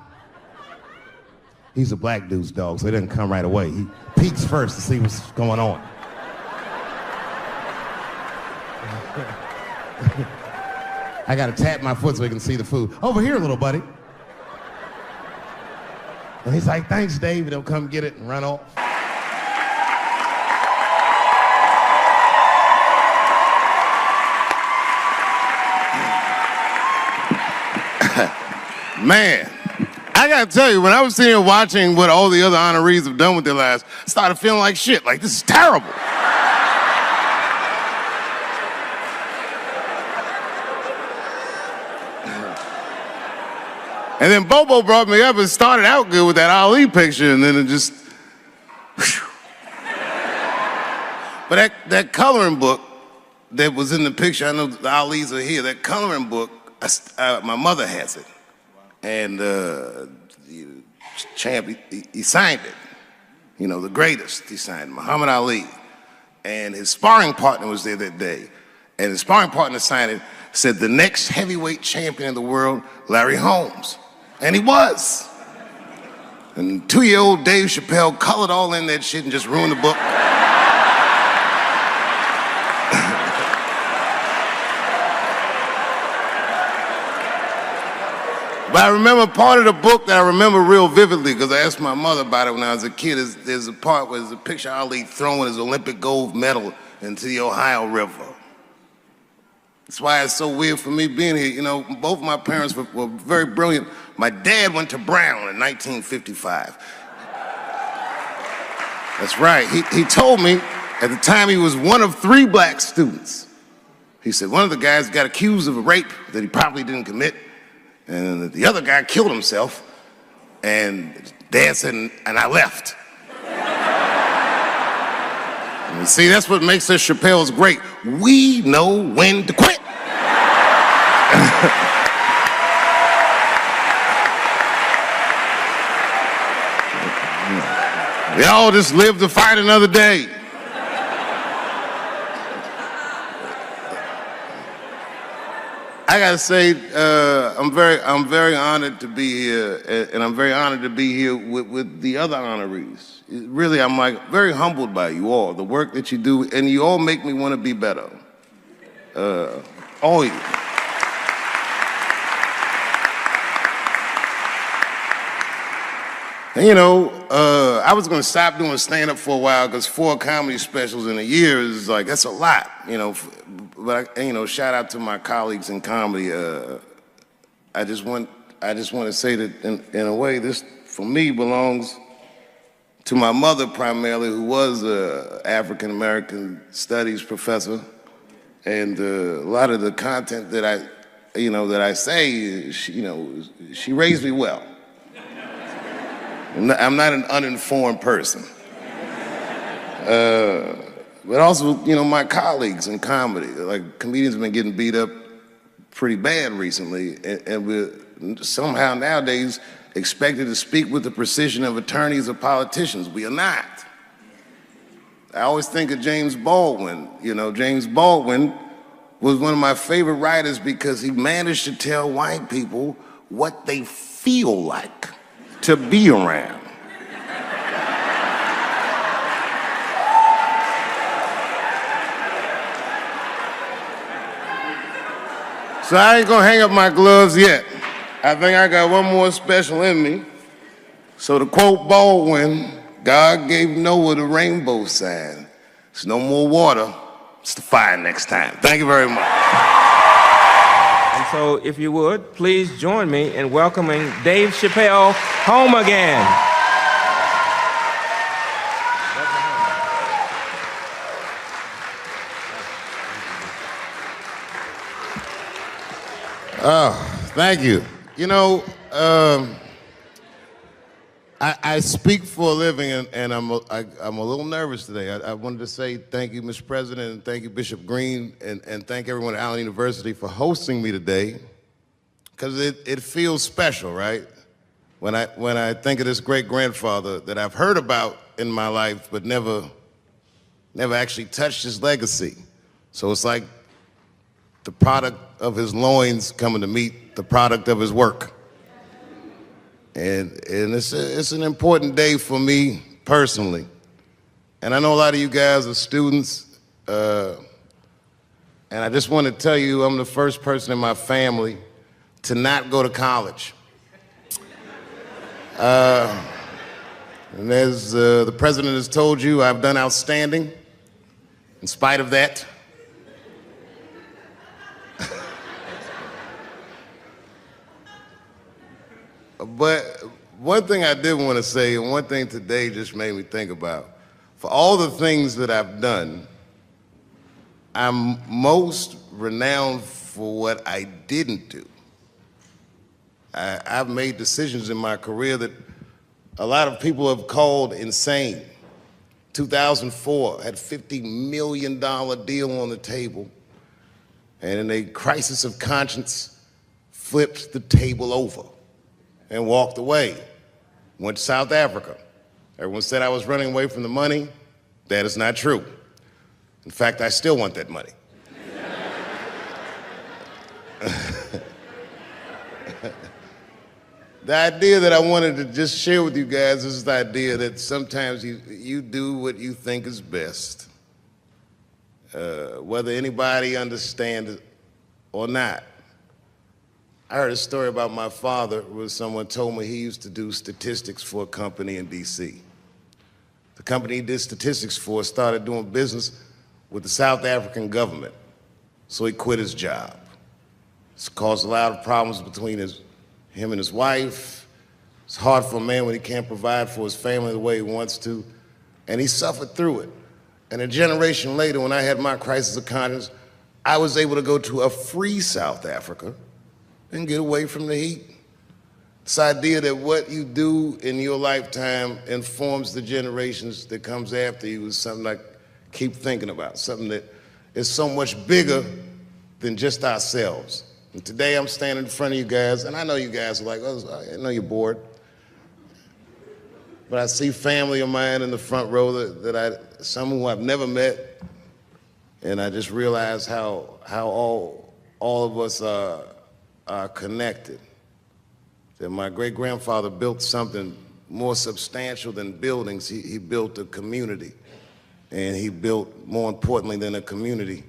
He's a black dude's dog, so he doesn't come right away. He peeks first to see what's going on. I gotta tap my foot so he can see the food. "Over here, little buddy." And he's like, "Thanks, Dave." He'll come get it and run off. Man, I gotta tell you, when I was sitting here watching what all the other honorees have done with their lives, I started feeling like shit. Like, this is terrible. And then Bobo brought me up and started out good with that Ali picture, and then it just... Whew. But that coloring book that was in the picture, I know the Ali's are here, that coloring book, my mother has it. And the champ, he signed it. You know, the greatest, he signed Muhammad Ali. And his sparring partner was there that day. And his sparring partner signed it, said, "The next heavyweight champion of the world, Larry Holmes." And he was. And 2-year-old Dave Chappelle colored all in that shit and just ruined the book. But I remember part of the book that I remember real vividly, because I asked my mother about it when I was a kid. There's a part where there's a picture of Ali throwing his Olympic gold medal into the Ohio River. That's why it's so weird for me being here. You know, both my parents were very brilliant. My dad went to Brown in 1955. That's right. He told me at the time he was one of 3 black students. He said one of the guys got accused of a rape that he probably didn't commit, and the other guy killed himself, and Dad said, and I left. And see, that's what makes us Chappelle's great. We know when to quit. We all just live to fight another day. I gotta say, I'm very honored to be here, and I'm very honored to be here with the other honorees. Really, I'm like very humbled by you all, the work that you do, and you all make me want to be better. All of you. And, you know, I was gonna stop doing stand-up for a while because 4 comedy specials in a year is like, that's a lot, you know. But, you know, shout out to my colleagues in comedy. I just want to say that in a way, this, for me, belongs to my mother primarily, who was an African-American studies professor. And a lot of the content that I say, she raised me well. I'm not an uninformed person. But also, you know, my colleagues in comedy, like comedians have been getting beat up pretty bad recently, and we're somehow nowadays expected to speak with the precision of attorneys or politicians. We are not. I always think of James Baldwin. You know, James Baldwin was one of my favorite writers because he managed to tell white people what they feel like to be around. So I ain't gonna hang up my gloves yet. I think I got one more special in me. So to quote Baldwin, God gave Noah the rainbow sign. There's no more water, it's the fire next time. Thank you very much. And so, if you would, please join me in welcoming Dave Chappelle home again. Oh, thank you. You know, I speak for a living, and I'm a little nervous today. I wanted to say thank you, Mr. President, and thank you, Bishop Green, and thank everyone at Allen University for hosting me today, because it feels special, right? When I think of this great grandfather that I've heard about in my life, but never actually touched his legacy. So it's like the product of his loins coming to meet the product of his work. And it's an important day for me personally. And I know a lot of you guys are students, and I just want to tell you I'm the first person in my family to not go to college. And as the president has told you, I've done outstanding in spite of that. But one thing I did want to say, and one thing today just made me think about, for all the things that I've done, I'm most renowned for what I didn't do. I've made decisions in my career that a lot of people have called insane. 2004, had a $50 million deal on the table, and in a crisis of conscience, flipped the table over and walked away. Went to South Africa. Everyone said I was running away from the money. That is not true. In fact, I still want that money. The idea that I wanted to just share with you guys is the idea that sometimes you do what you think is best, whether anybody understands it or not. I heard a story about my father where someone told me he used to do statistics for a company in D.C. The company he did statistics for started doing business with the South African government, so he quit his job. It's caused a lot of problems between him and his wife. It's hard for a man when he can't provide for his family the way he wants to, and he suffered through it. And a generation later, when I had my crisis of conscience, I was able to go to a free South Africa and get away from the heat. This idea that what you do in your lifetime informs the generations that comes after you is something I keep thinking about, something that is so much bigger than just ourselves. And today I'm standing in front of you guys, and I know you guys are like, oh, I know you're bored. But I see family of mine in the front row some who I've never met, and I just realize how all of us are connected. That my great-grandfather built something more substantial than buildings. He built a community, and he built, more importantly than a community,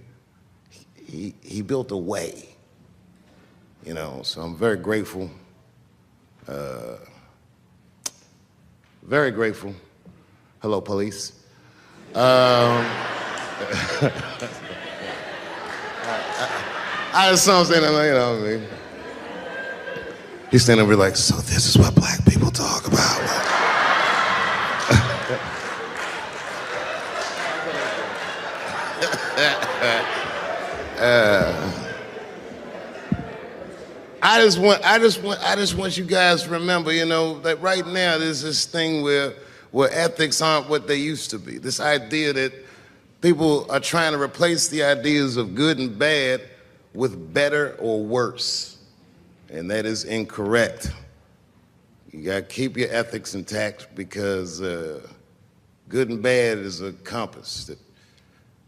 he built a way. You know, so I'm very grateful. Very grateful. Hello, police. I just saw him saying, you know what I mean? He's standing over like, so this is what black people talk about. I just want you guys to remember, you know, that right now there's this thing where ethics aren't what they used to be. This idea that people are trying to replace the ideas of good and bad with better or worse. And that is incorrect. You gotta keep your ethics intact because good and bad is a compass that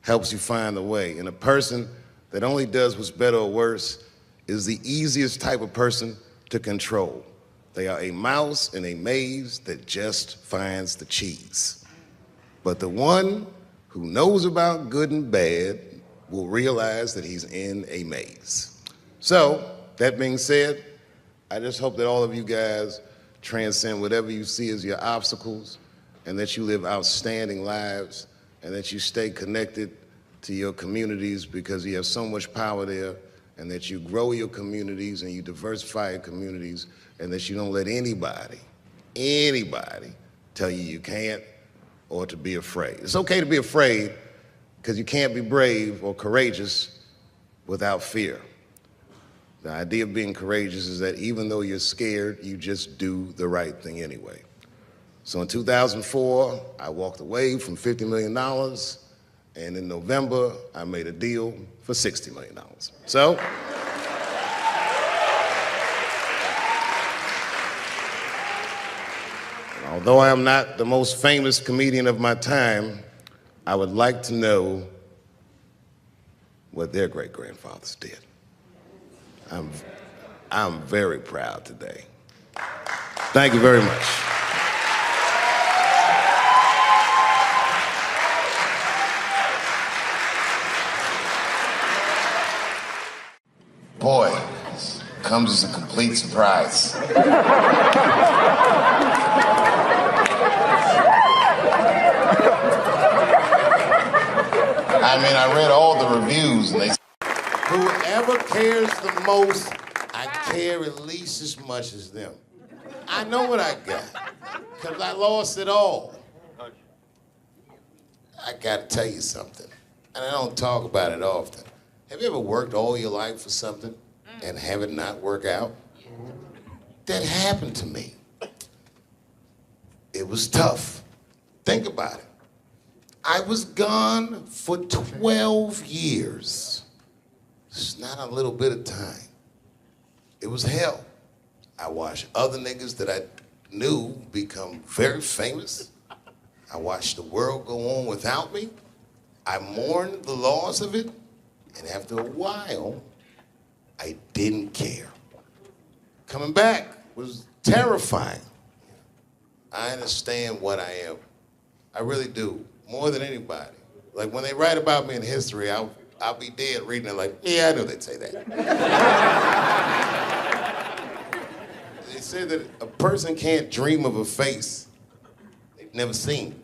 helps you find the way. And a person that only does what's better or worse is the easiest type of person to control. They are a mouse in a maze that just finds the cheese. But the one who knows about good and bad will realize that he's in a maze. So, that being said, I just hope that all of you guys transcend whatever you see as your obstacles and that you live outstanding lives and that you stay connected to your communities because you have so much power there, and that you grow your communities and you diversify your communities, and that you don't let anybody tell you you can't or to be afraid. It's okay to be afraid because you can't be brave or courageous without fear. The idea of being courageous is that even though you're scared, you just do the right thing anyway. So in 2004, I walked away from $50 million, and in November, I made a deal for $60 million. So, although I am not the most famous comedian of my time, I would like to know what their great-grandfathers did. I'm very proud today. Thank you very much. Boy, this comes as a complete surprise. I mean, I read all the reviews and they said, whoever cares the most, I care at least as much as them. I know what I got, because I lost it all. I gotta tell you something, and I don't talk about it often. Have you ever worked all your life for something and have it not work out? That happened to me. It was tough. Think about it. I was gone for 12 years. It's not a little bit of time. It was hell. I watched other niggas that I knew become very famous. I watched the world go on without me. I mourned the loss of it. And after a while, I didn't care. Coming back was terrifying. I understand what I am. I really do, more than anybody. Like when they write about me in history, I'll be dead reading it like, yeah, I knew they'd say that. They say that a person can't dream of a face they've never seen.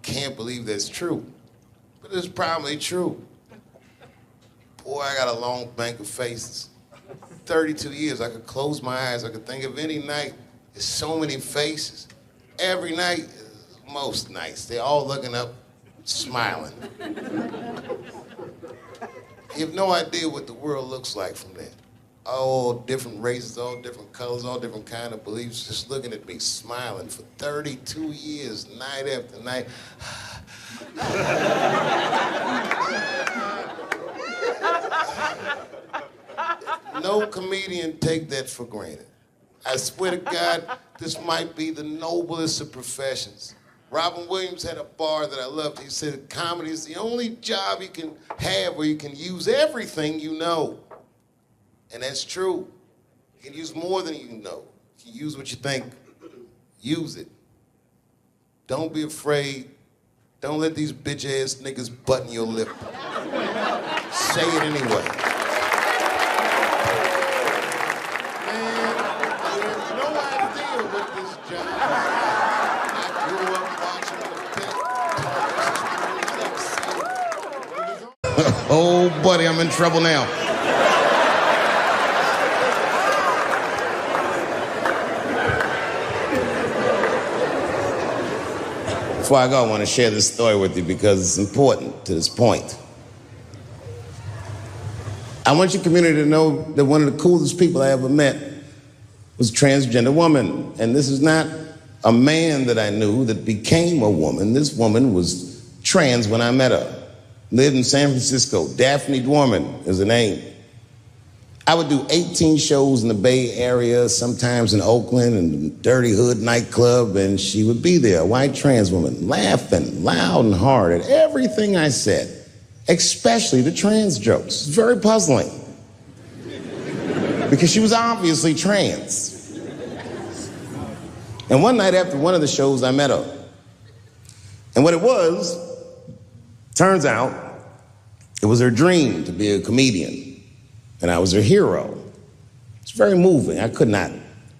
Can't believe that's true, but it's probably true. Boy, I got a long bank of faces. 32 years, I could close my eyes. I could think of any night. There's so many faces. Every night, most nights, they're all looking up, smiling. You have no idea what the world looks like from there. All different races, all different colors, all different kind of beliefs, just looking at me, smiling for 32 years, night after night. No comedian take that for granted. I swear to God, this might be the noblest of professions. Robin Williams had a bar that I loved. He said, comedy is the only job you can have where you can use everything you know. And that's true. You can use more than you know. You can use what you think. Use it. Don't be afraid. Don't let these bitch-ass niggas button your lip. Say it anyway. Man, you have no idea what this job is. Oh, buddy, I'm in trouble now. Before I go, I want to share this story with you because it's important to this point. I want your community to know that one of the coolest people I ever met was a transgender woman. And this is not a man that I knew that became a woman. This woman was trans when I met her. Lived in San Francisco. Daphne Dworman is her name. I would do 18 shows in the Bay Area, sometimes in Oakland and Dirty Hood nightclub, and she would be there, a white trans woman, laughing loud and hard at everything I said, especially the trans jokes. It's very puzzling because she was obviously trans. And one night after one of the shows, I met her. And what it was, turns out, it was her dream to be a comedian. And I was her hero. It's very moving. I could not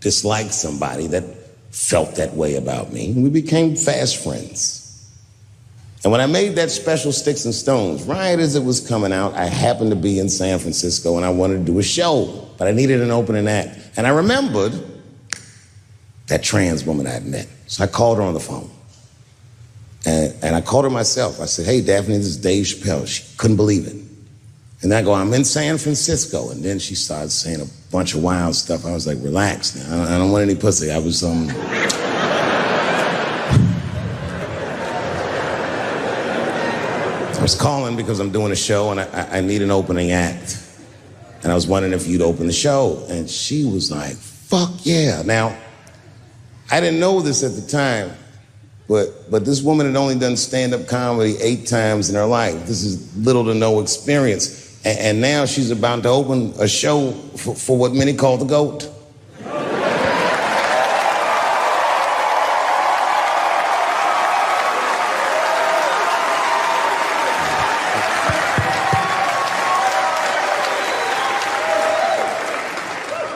dislike somebody that felt that way about me. We became fast friends. And when I made that special Sticks and Stones, right as it was coming out, I happened to be in San Francisco and I wanted to do a show, but I needed an opening act. And I remembered that trans woman I had met. So I called her on the phone. And I called her myself. I said, "Hey, Daphne, this is Dave Chappelle." She couldn't believe it. And I go, "I'm in San Francisco." And then she started saying a bunch of wild stuff. I was like, "Relax now. I don't want any pussy." I was, I was calling because I'm doing a show and I need an opening act. And I was wondering if you'd open the show. And she was like, "Fuck yeah." Now, I didn't know this at the time, but this woman had only done stand-up comedy 8 times in her life. This is little to no experience. And now she's about to open a show for what many call the GOAT.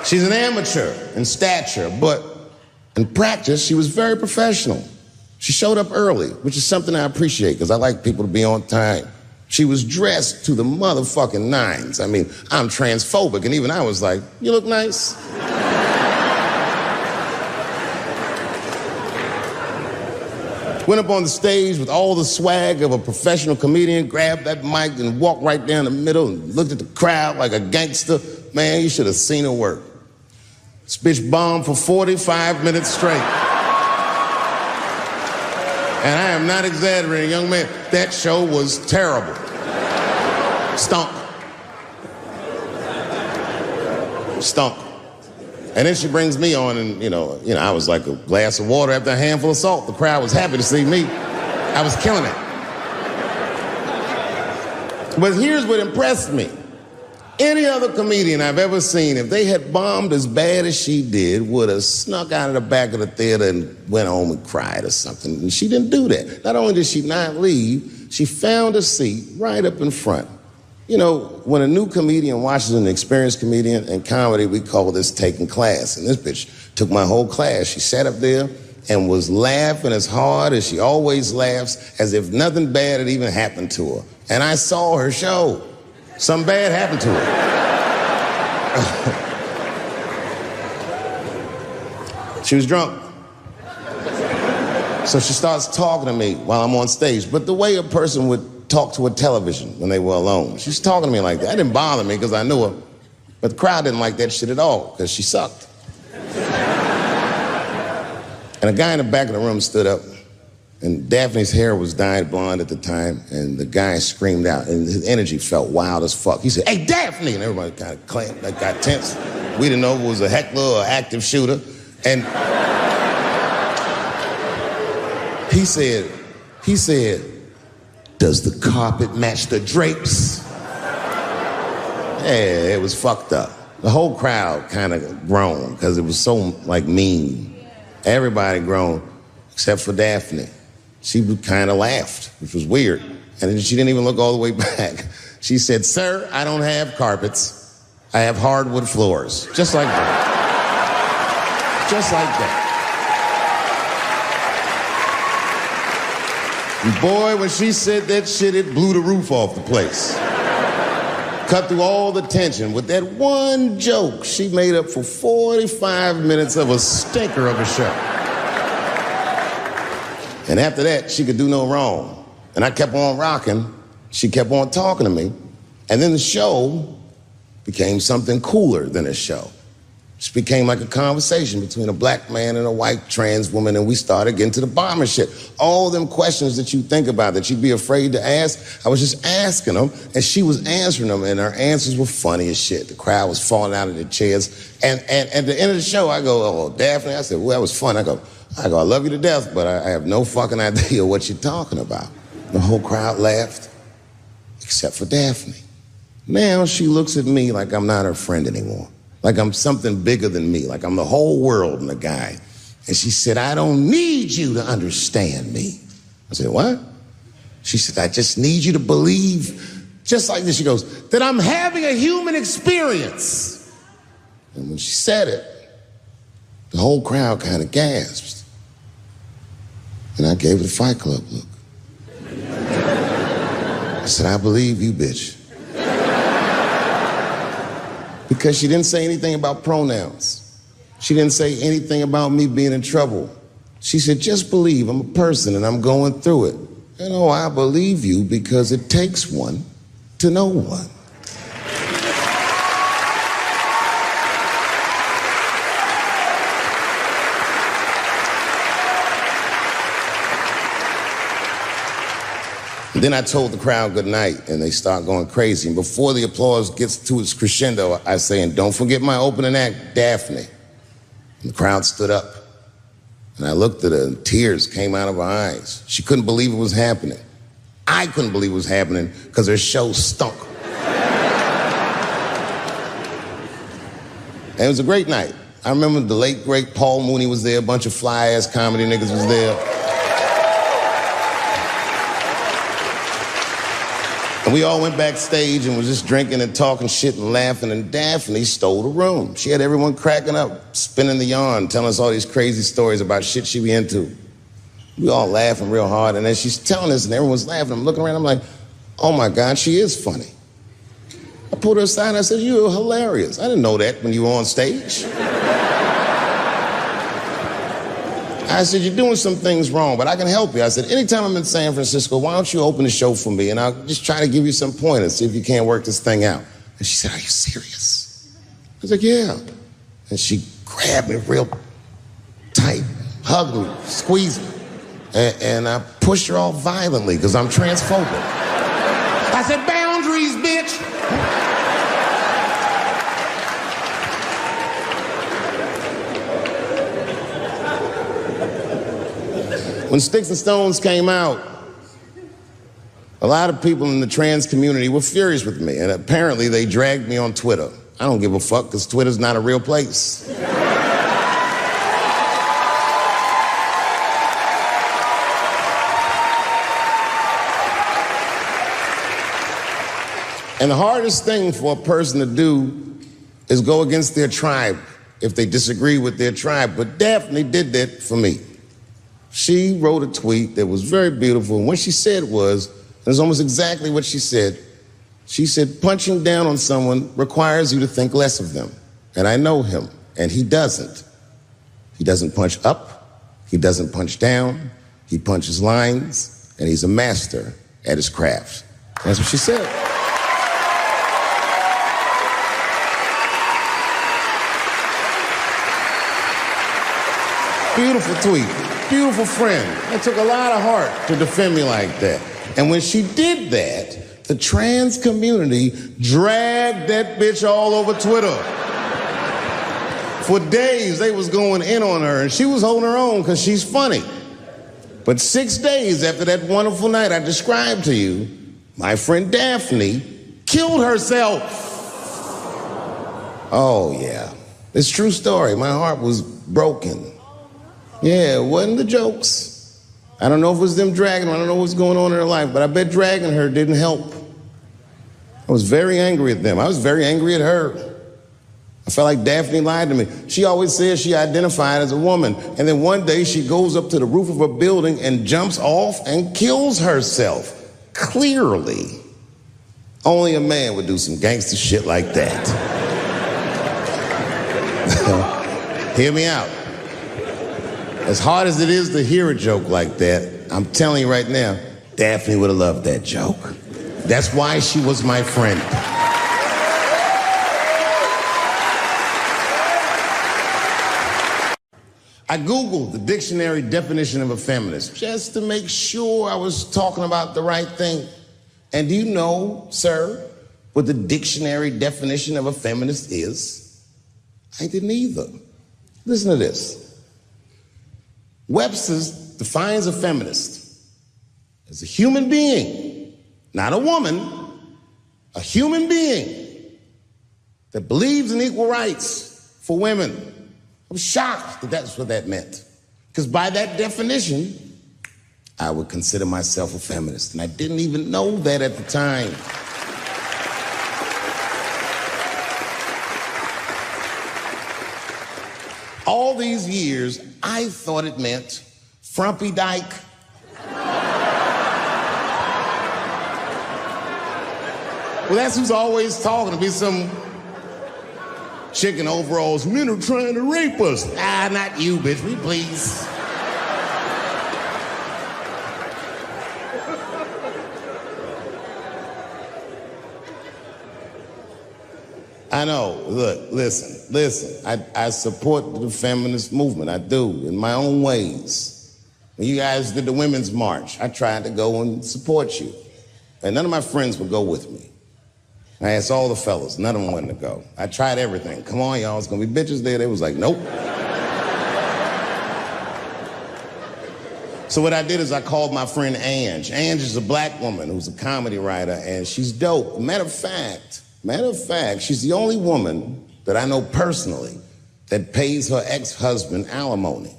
She's an amateur in stature, but in practice, she was very professional. She showed up early, which is something I appreciate because I like people to be on time. She was dressed to the motherfucking nines. I mean, I'm transphobic, and even I was like, "You look nice." Went up on the stage with all the swag of a professional comedian, grabbed that mic and walked right down the middle and looked at the crowd like a gangster. Man, you should have seen her work. This bitch bombed for 45 minutes straight. And I am not exaggerating, young man. That show was terrible. Stunk. Stunk. And then she brings me on and, you know, I was like a glass of water after a handful of salt. The crowd was happy to see me. I was killing it. But here's what impressed me. Any other comedian I've ever seen, if they had bombed as bad as she did, would have snuck out of the back of the theater and went home and cried or something. And she didn't do that. Not only did she not leave, she found a seat right up in front. You know, when a new comedian watches an experienced comedian in comedy, we call this taking class. And this bitch took my whole class. She sat up there and was laughing as hard as she always laughs, as if nothing bad had even happened to her. And I saw her show. Something bad happened to her. She was drunk. So she starts talking to me while I'm on stage, but the way a person would talk to a television when they were alone. She's talking to me like that. It didn't bother me because I knew her, but the crowd didn't like that shit at all because she sucked. And a guy in the back of the room stood up, and Daphne's hair was dyed blonde at the time, and the guy screamed out, and his energy felt wild as fuck. He said, "Hey, Daphne!" And everybody kind of clamped, like got tense. We didn't know if it was a heckler or an active shooter. And he said, "Does the carpet match the drapes?" Yeah, it was fucked up. The whole crowd kind of groaned because it was so, like, mean. Everybody groaned, except for Daphne. She kind of laughed, which was weird. And then she didn't even look all the way back. She said, "Sir, I don't have carpets. I have hardwood floors." Just like that. Just like that. And boy, when she said that shit, it blew the roof off the place. Cut through all the tension. With that one joke, she made up for 45 minutes of a stinker of a show. And after that, she could do no wrong. And I kept on rocking. She kept on talking to me. And then the show became something cooler than a show. It became like a conversation between a black man and a white trans woman, and we started getting to the bomber shit. All them questions that you think about that you'd be afraid to ask, I was just asking them, and she was answering them, and her answers were funny as shit. The crowd was falling out of their chairs. And at the end of the show, I go, "Oh, Daphne," I said, "Well, that was fun." I go, "I love you to death, but I have no fucking idea what you're talking about." The whole crowd laughed, except for Daphne. Now she looks at me like I'm not her friend anymore. Like I'm something bigger than me, like I'm the whole world and the guy. And she said, "I don't need you to understand me." I said, "What?" She said, "I just need you to believe," just like this, she goes, "that I'm having a human experience." And when she said it, the whole crowd kind of gasped. And I gave her the Fight Club look. I said, "I believe you, bitch." Because she didn't say anything about pronouns. She didn't say anything about me being in trouble. She said, "Just believe I'm a person and I'm going through it." And oh, I believe you because it takes one to know one. And then I told the crowd good night, and they start going crazy. And before the applause gets to its crescendo, I say, "And don't forget my opening act, Daphne." And the crowd stood up. And I looked at her, and tears came out of her eyes. She couldn't believe it was happening. I couldn't believe it was happening because her show stunk. And it was a great night. I remember the late, great Paul Mooney was there. A bunch of fly-ass comedy niggas was there. And we all went backstage and was just drinking and talking shit and laughing, and Daphne stole the room. She had everyone cracking up, spinning the yarn, telling us all these crazy stories about shit she be into. We all laughing real hard, and as she's telling us and everyone's laughing, I'm looking around, I'm like, oh my God, she is funny. I pulled her aside and I said, "You're hilarious." I didn't know that when you were on stage. I said, "You're doing some things wrong, but I can help you." I said, "Anytime I'm in San Francisco, why don't you open the show for me, and I'll just try to give you some pointers, see if you can't work this thing out." And she said, "Are you serious?" I was like, "Yeah." And she grabbed me real tight, hugged me, squeezed me, and I pushed her all violently because I'm transphobic. I said, "Boundaries, bitch." When Sticks and Stones came out, a lot of people in the trans community were furious with me, and apparently they dragged me on Twitter. I don't give a fuck, because Twitter's not a real place. And the hardest thing for a person to do is go against their tribe if they disagree with their tribe. But Daphne did that for me. She wrote a tweet that was very beautiful, and what she said was, it was almost exactly what she said. She said, "Punching down on someone requires you to think less of them. And I know him, and he doesn't. He doesn't punch up, he doesn't punch down, he punches lines, and he's a master at his craft." That's what she said. Beautiful tweet. Beautiful friend. It took a lot of heart to defend me like that. And when she did that, the trans community dragged that bitch all over Twitter. For days, they was going in on her, and she was holding her own because she's funny. But 6 days after that wonderful night I described to you, my friend Daphne killed herself. Oh, yeah. It's a true story. My heart was broken. Yeah, it wasn't the jokes. I don't know if it was them dragging her. I don't know what's going on in her life, but I bet dragging her didn't help. I was very angry at them. I was very angry at her. I felt like Daphne lied to me. She always said she identified as a woman. And then one day she goes up to the roof of a building and jumps off and kills herself. Clearly, only a man would do some gangster shit like that. Hear me out. As hard as it is to hear a joke like that, I'm telling you right now, Daphne would have loved that joke. That's why she was my friend. I Googled the dictionary definition of a feminist just to make sure I was talking about the right thing. And do you know, sir, what the dictionary definition of a feminist is? I didn't either. Listen to this. Webster's defines a feminist as a human being, not a woman, a human being that believes in equal rights for women. I was shocked that that's what that meant. Because by that definition, I would consider myself a feminist. And I didn't even know that at the time. All these years, I thought it meant frumpy dyke. Well, that's who's always talking to me, some chick in overalls. Men are trying to rape us. Ah, not you, bitch. We please. I know. Look, listen. I support the feminist movement. I do, in my own ways. When you guys did the Women's March, I tried to go and support you. And none of my friends would go with me. I asked all the fellas, none of them wanted to go. I tried everything. Come on, y'all, it's gonna be bitches there. They was like, nope. So what I did is I called my friend Ange. Ange is a black woman who's a comedy writer, and she's dope. Matter of fact, she's the only woman that I know personally that pays her ex-husband alimony.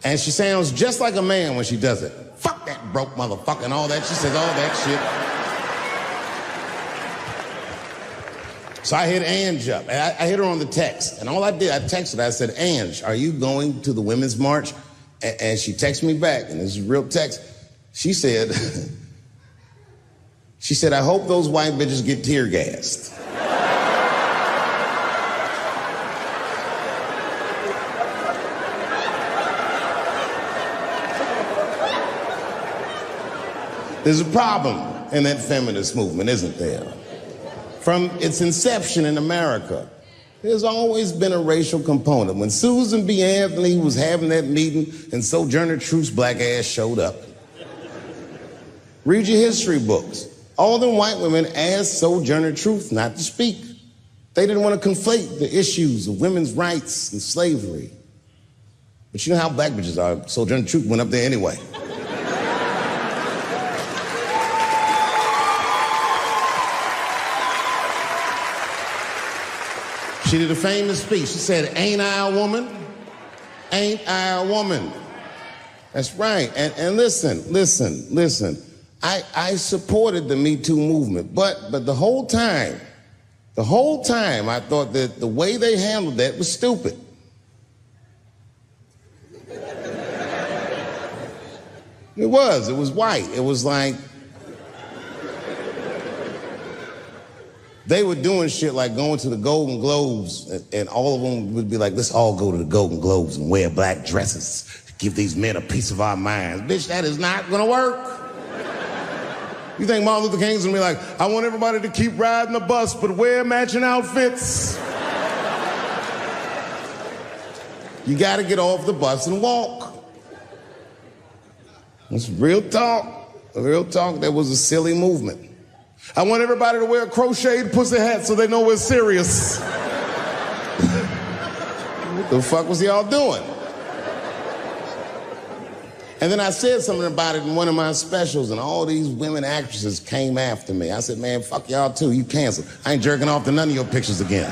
And she sounds just like a man when she does it. Fuck that broke motherfucker and all that. She says all that shit. So I hit Ange up, and I hit her on the text. And all I did, I texted her, I said, Ange, are you going to the Women's March? And she texted me back, and this is real text. She said, I hope those white bitches get tear gassed. There's a problem in that feminist movement, isn't there? From its inception in America, there's always been a racial component. When Susan B. Anthony was having that meeting and Sojourner Truth's black ass showed up, read your history books. All them white women asked Sojourner Truth not to speak. They didn't want to conflate the issues of women's rights and slavery. But you know how black bitches are. Sojourner Truth went up there anyway. She did a famous speech. She said, ain't I a woman? Ain't I a woman? That's right. And listen. I supported the Me Too movement, but the whole time I thought that the way they handled that was stupid. It was white. It was like, they were doing shit like going to the Golden Globes, and all of them would be like, let's all go to the Golden Globes and wear black dresses, give these men a piece of our minds. Bitch, that is not gonna work. You think Martin Luther King's gonna be like, I want everybody to keep riding the bus, but wear matching outfits? You gotta get off the bus and walk. It's real talk. Real talk, that was a silly movement. I want everybody to wear a crocheted pussy hat so they know we're serious. What the fuck was y'all doing? And then I said something about it in one of my specials, and all these women actresses came after me. I said, man, fuck y'all too, you canceled. I ain't jerking off to none of your pictures again.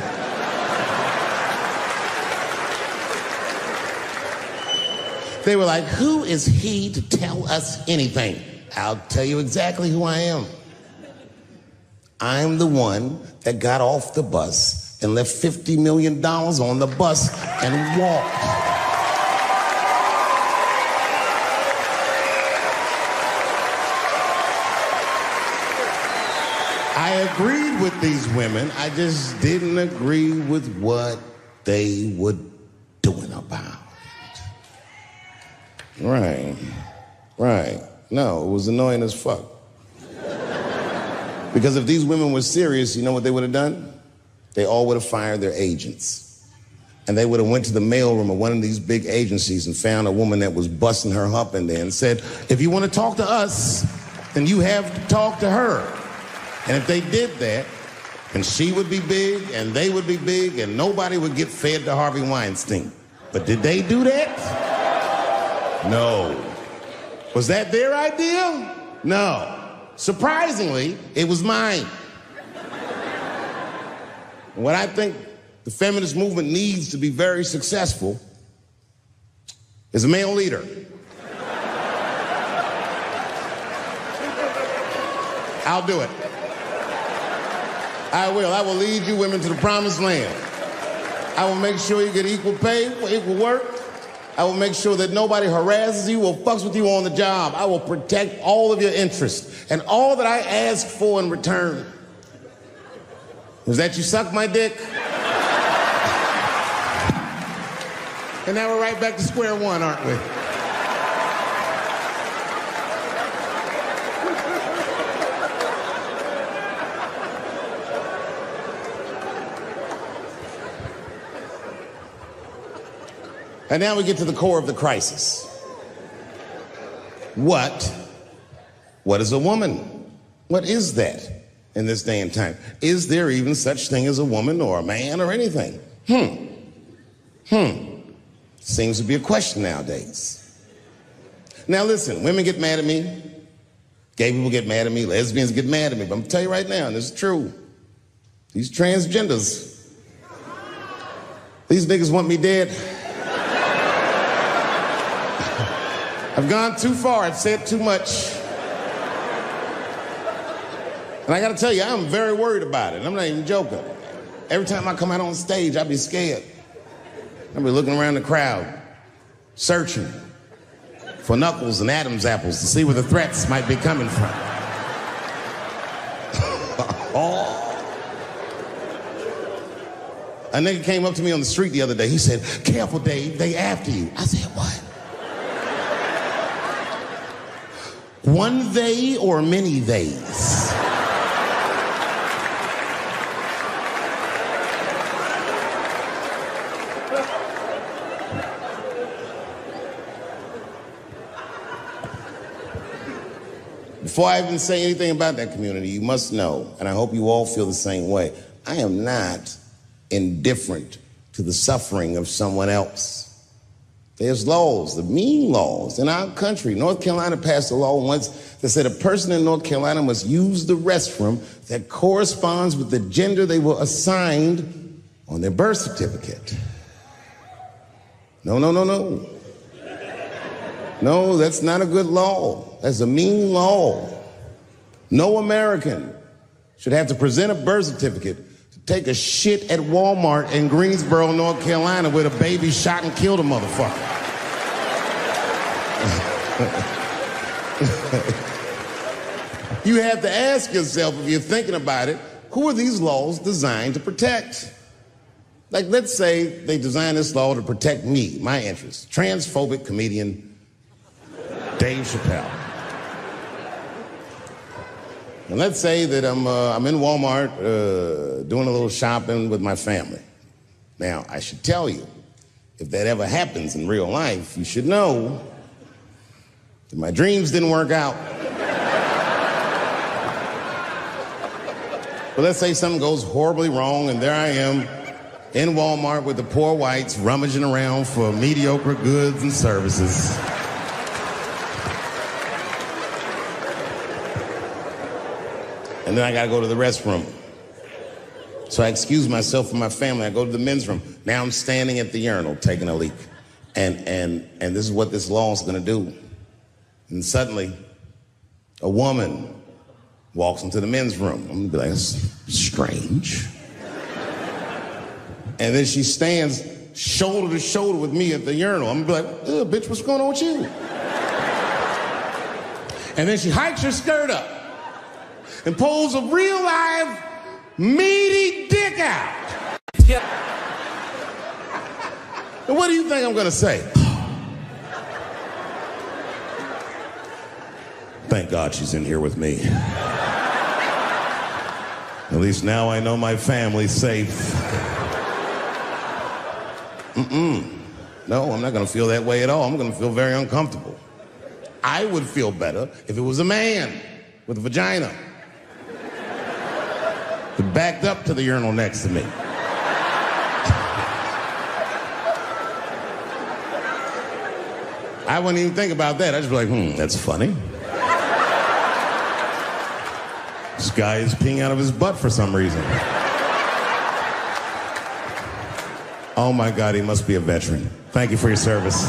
They were like, who is he to tell us anything? I'll tell you exactly who I am. I'm the one that got off the bus and left $50 million on the bus and walked. I agreed with these women. I just didn't agree with what they were doing about it. Right. No, it was annoying as fuck. Because if these women were serious, you know what they would have done? They all would have fired their agents. And they would have went to the mailroom of one of these big agencies and found a woman that was busting her hump in there and said, if you want to talk to us, then you have to talk to her. And if they did that, then she would be big, and they would be big, and nobody would get fed to Harvey Weinstein. But did they do that? No. Was that their idea? No. Surprisingly, it was mine. And what I think the feminist movement needs to be very successful is a male leader. I'll do it. I will. I will lead you women to the promised land. I will make sure you get equal pay for equal work. I will make sure that nobody harasses you or fucks with you on the job. I will protect all of your interests. And all that I ask for in return is that you suck my dick. And now we're right back to square one, aren't we? And now we get to the core of the crisis. What is a woman? What is that in this day and time? Is there even such thing as a woman or a man or anything? Seems to be a question nowadays. Now listen, women get mad at me. Gay people get mad at me. Lesbians get mad at me. But I'm gonna tell you right now, and this is true. These transgenders, these niggas want me dead. I've gone too far, I've said too much. And I gotta tell you, I'm very worried about it. I'm not even joking. Every time I come out on stage, I be scared. I be looking around the crowd, searching for knuckles and Adam's apples to see where the threats might be coming from. A nigga came up to me on the street the other day. He said, "Careful, Dave, they after you." I said, "What? One they or many theys?" Before I even say anything about that community, you must know, and I hope you all feel the same way, I am not indifferent to the suffering of someone else. There's laws, the mean laws in our country. North Carolina passed a law once that said a person in North Carolina must use the restroom that corresponds with the gender they were assigned on their birth certificate. No. No, that's not a good law. That's a mean law. No American should have to present a birth certificate to take a shit at Walmart in Greensboro, North Carolina, where the baby shot and killed a motherfucker. You have to ask yourself, if you're thinking about it, who are these laws designed to protect? Like, let's say they designed this law to protect me, my interests. Transphobic comedian Dave Chappelle. And let's say that I'm in Walmart doing a little shopping with my family. Now, I should tell you, if that ever happens in real life, you should know that my dreams didn't work out. But let's say something goes horribly wrong, and there I am in Walmart with the poor whites rummaging around for mediocre goods and services. And then I gotta go to the restroom. So I excuse myself from my family. I go to the men's room. Now I'm standing at the urinal taking a leak. And this is what this law is gonna do. And suddenly, a woman walks into the men's room. I'm gonna be like, that's strange. And then she stands shoulder to shoulder with me at the urinal. I'm gonna be like, ugh, bitch, what's going on with you? And then she hikes her skirt up and pulls a real live meaty dick out. And what do you think I'm gonna say? Thank God she's in here with me. At least now I know my family's safe. No, I'm not gonna feel that way at all. I'm gonna feel very uncomfortable. I would feel better if it was a man with a vagina that backed up to the urinal next to me. I wouldn't even think about that. I'd just be like, that's funny. This guy is peeing out of his butt for some reason. Oh my God, he must be a veteran. Thank you for your service.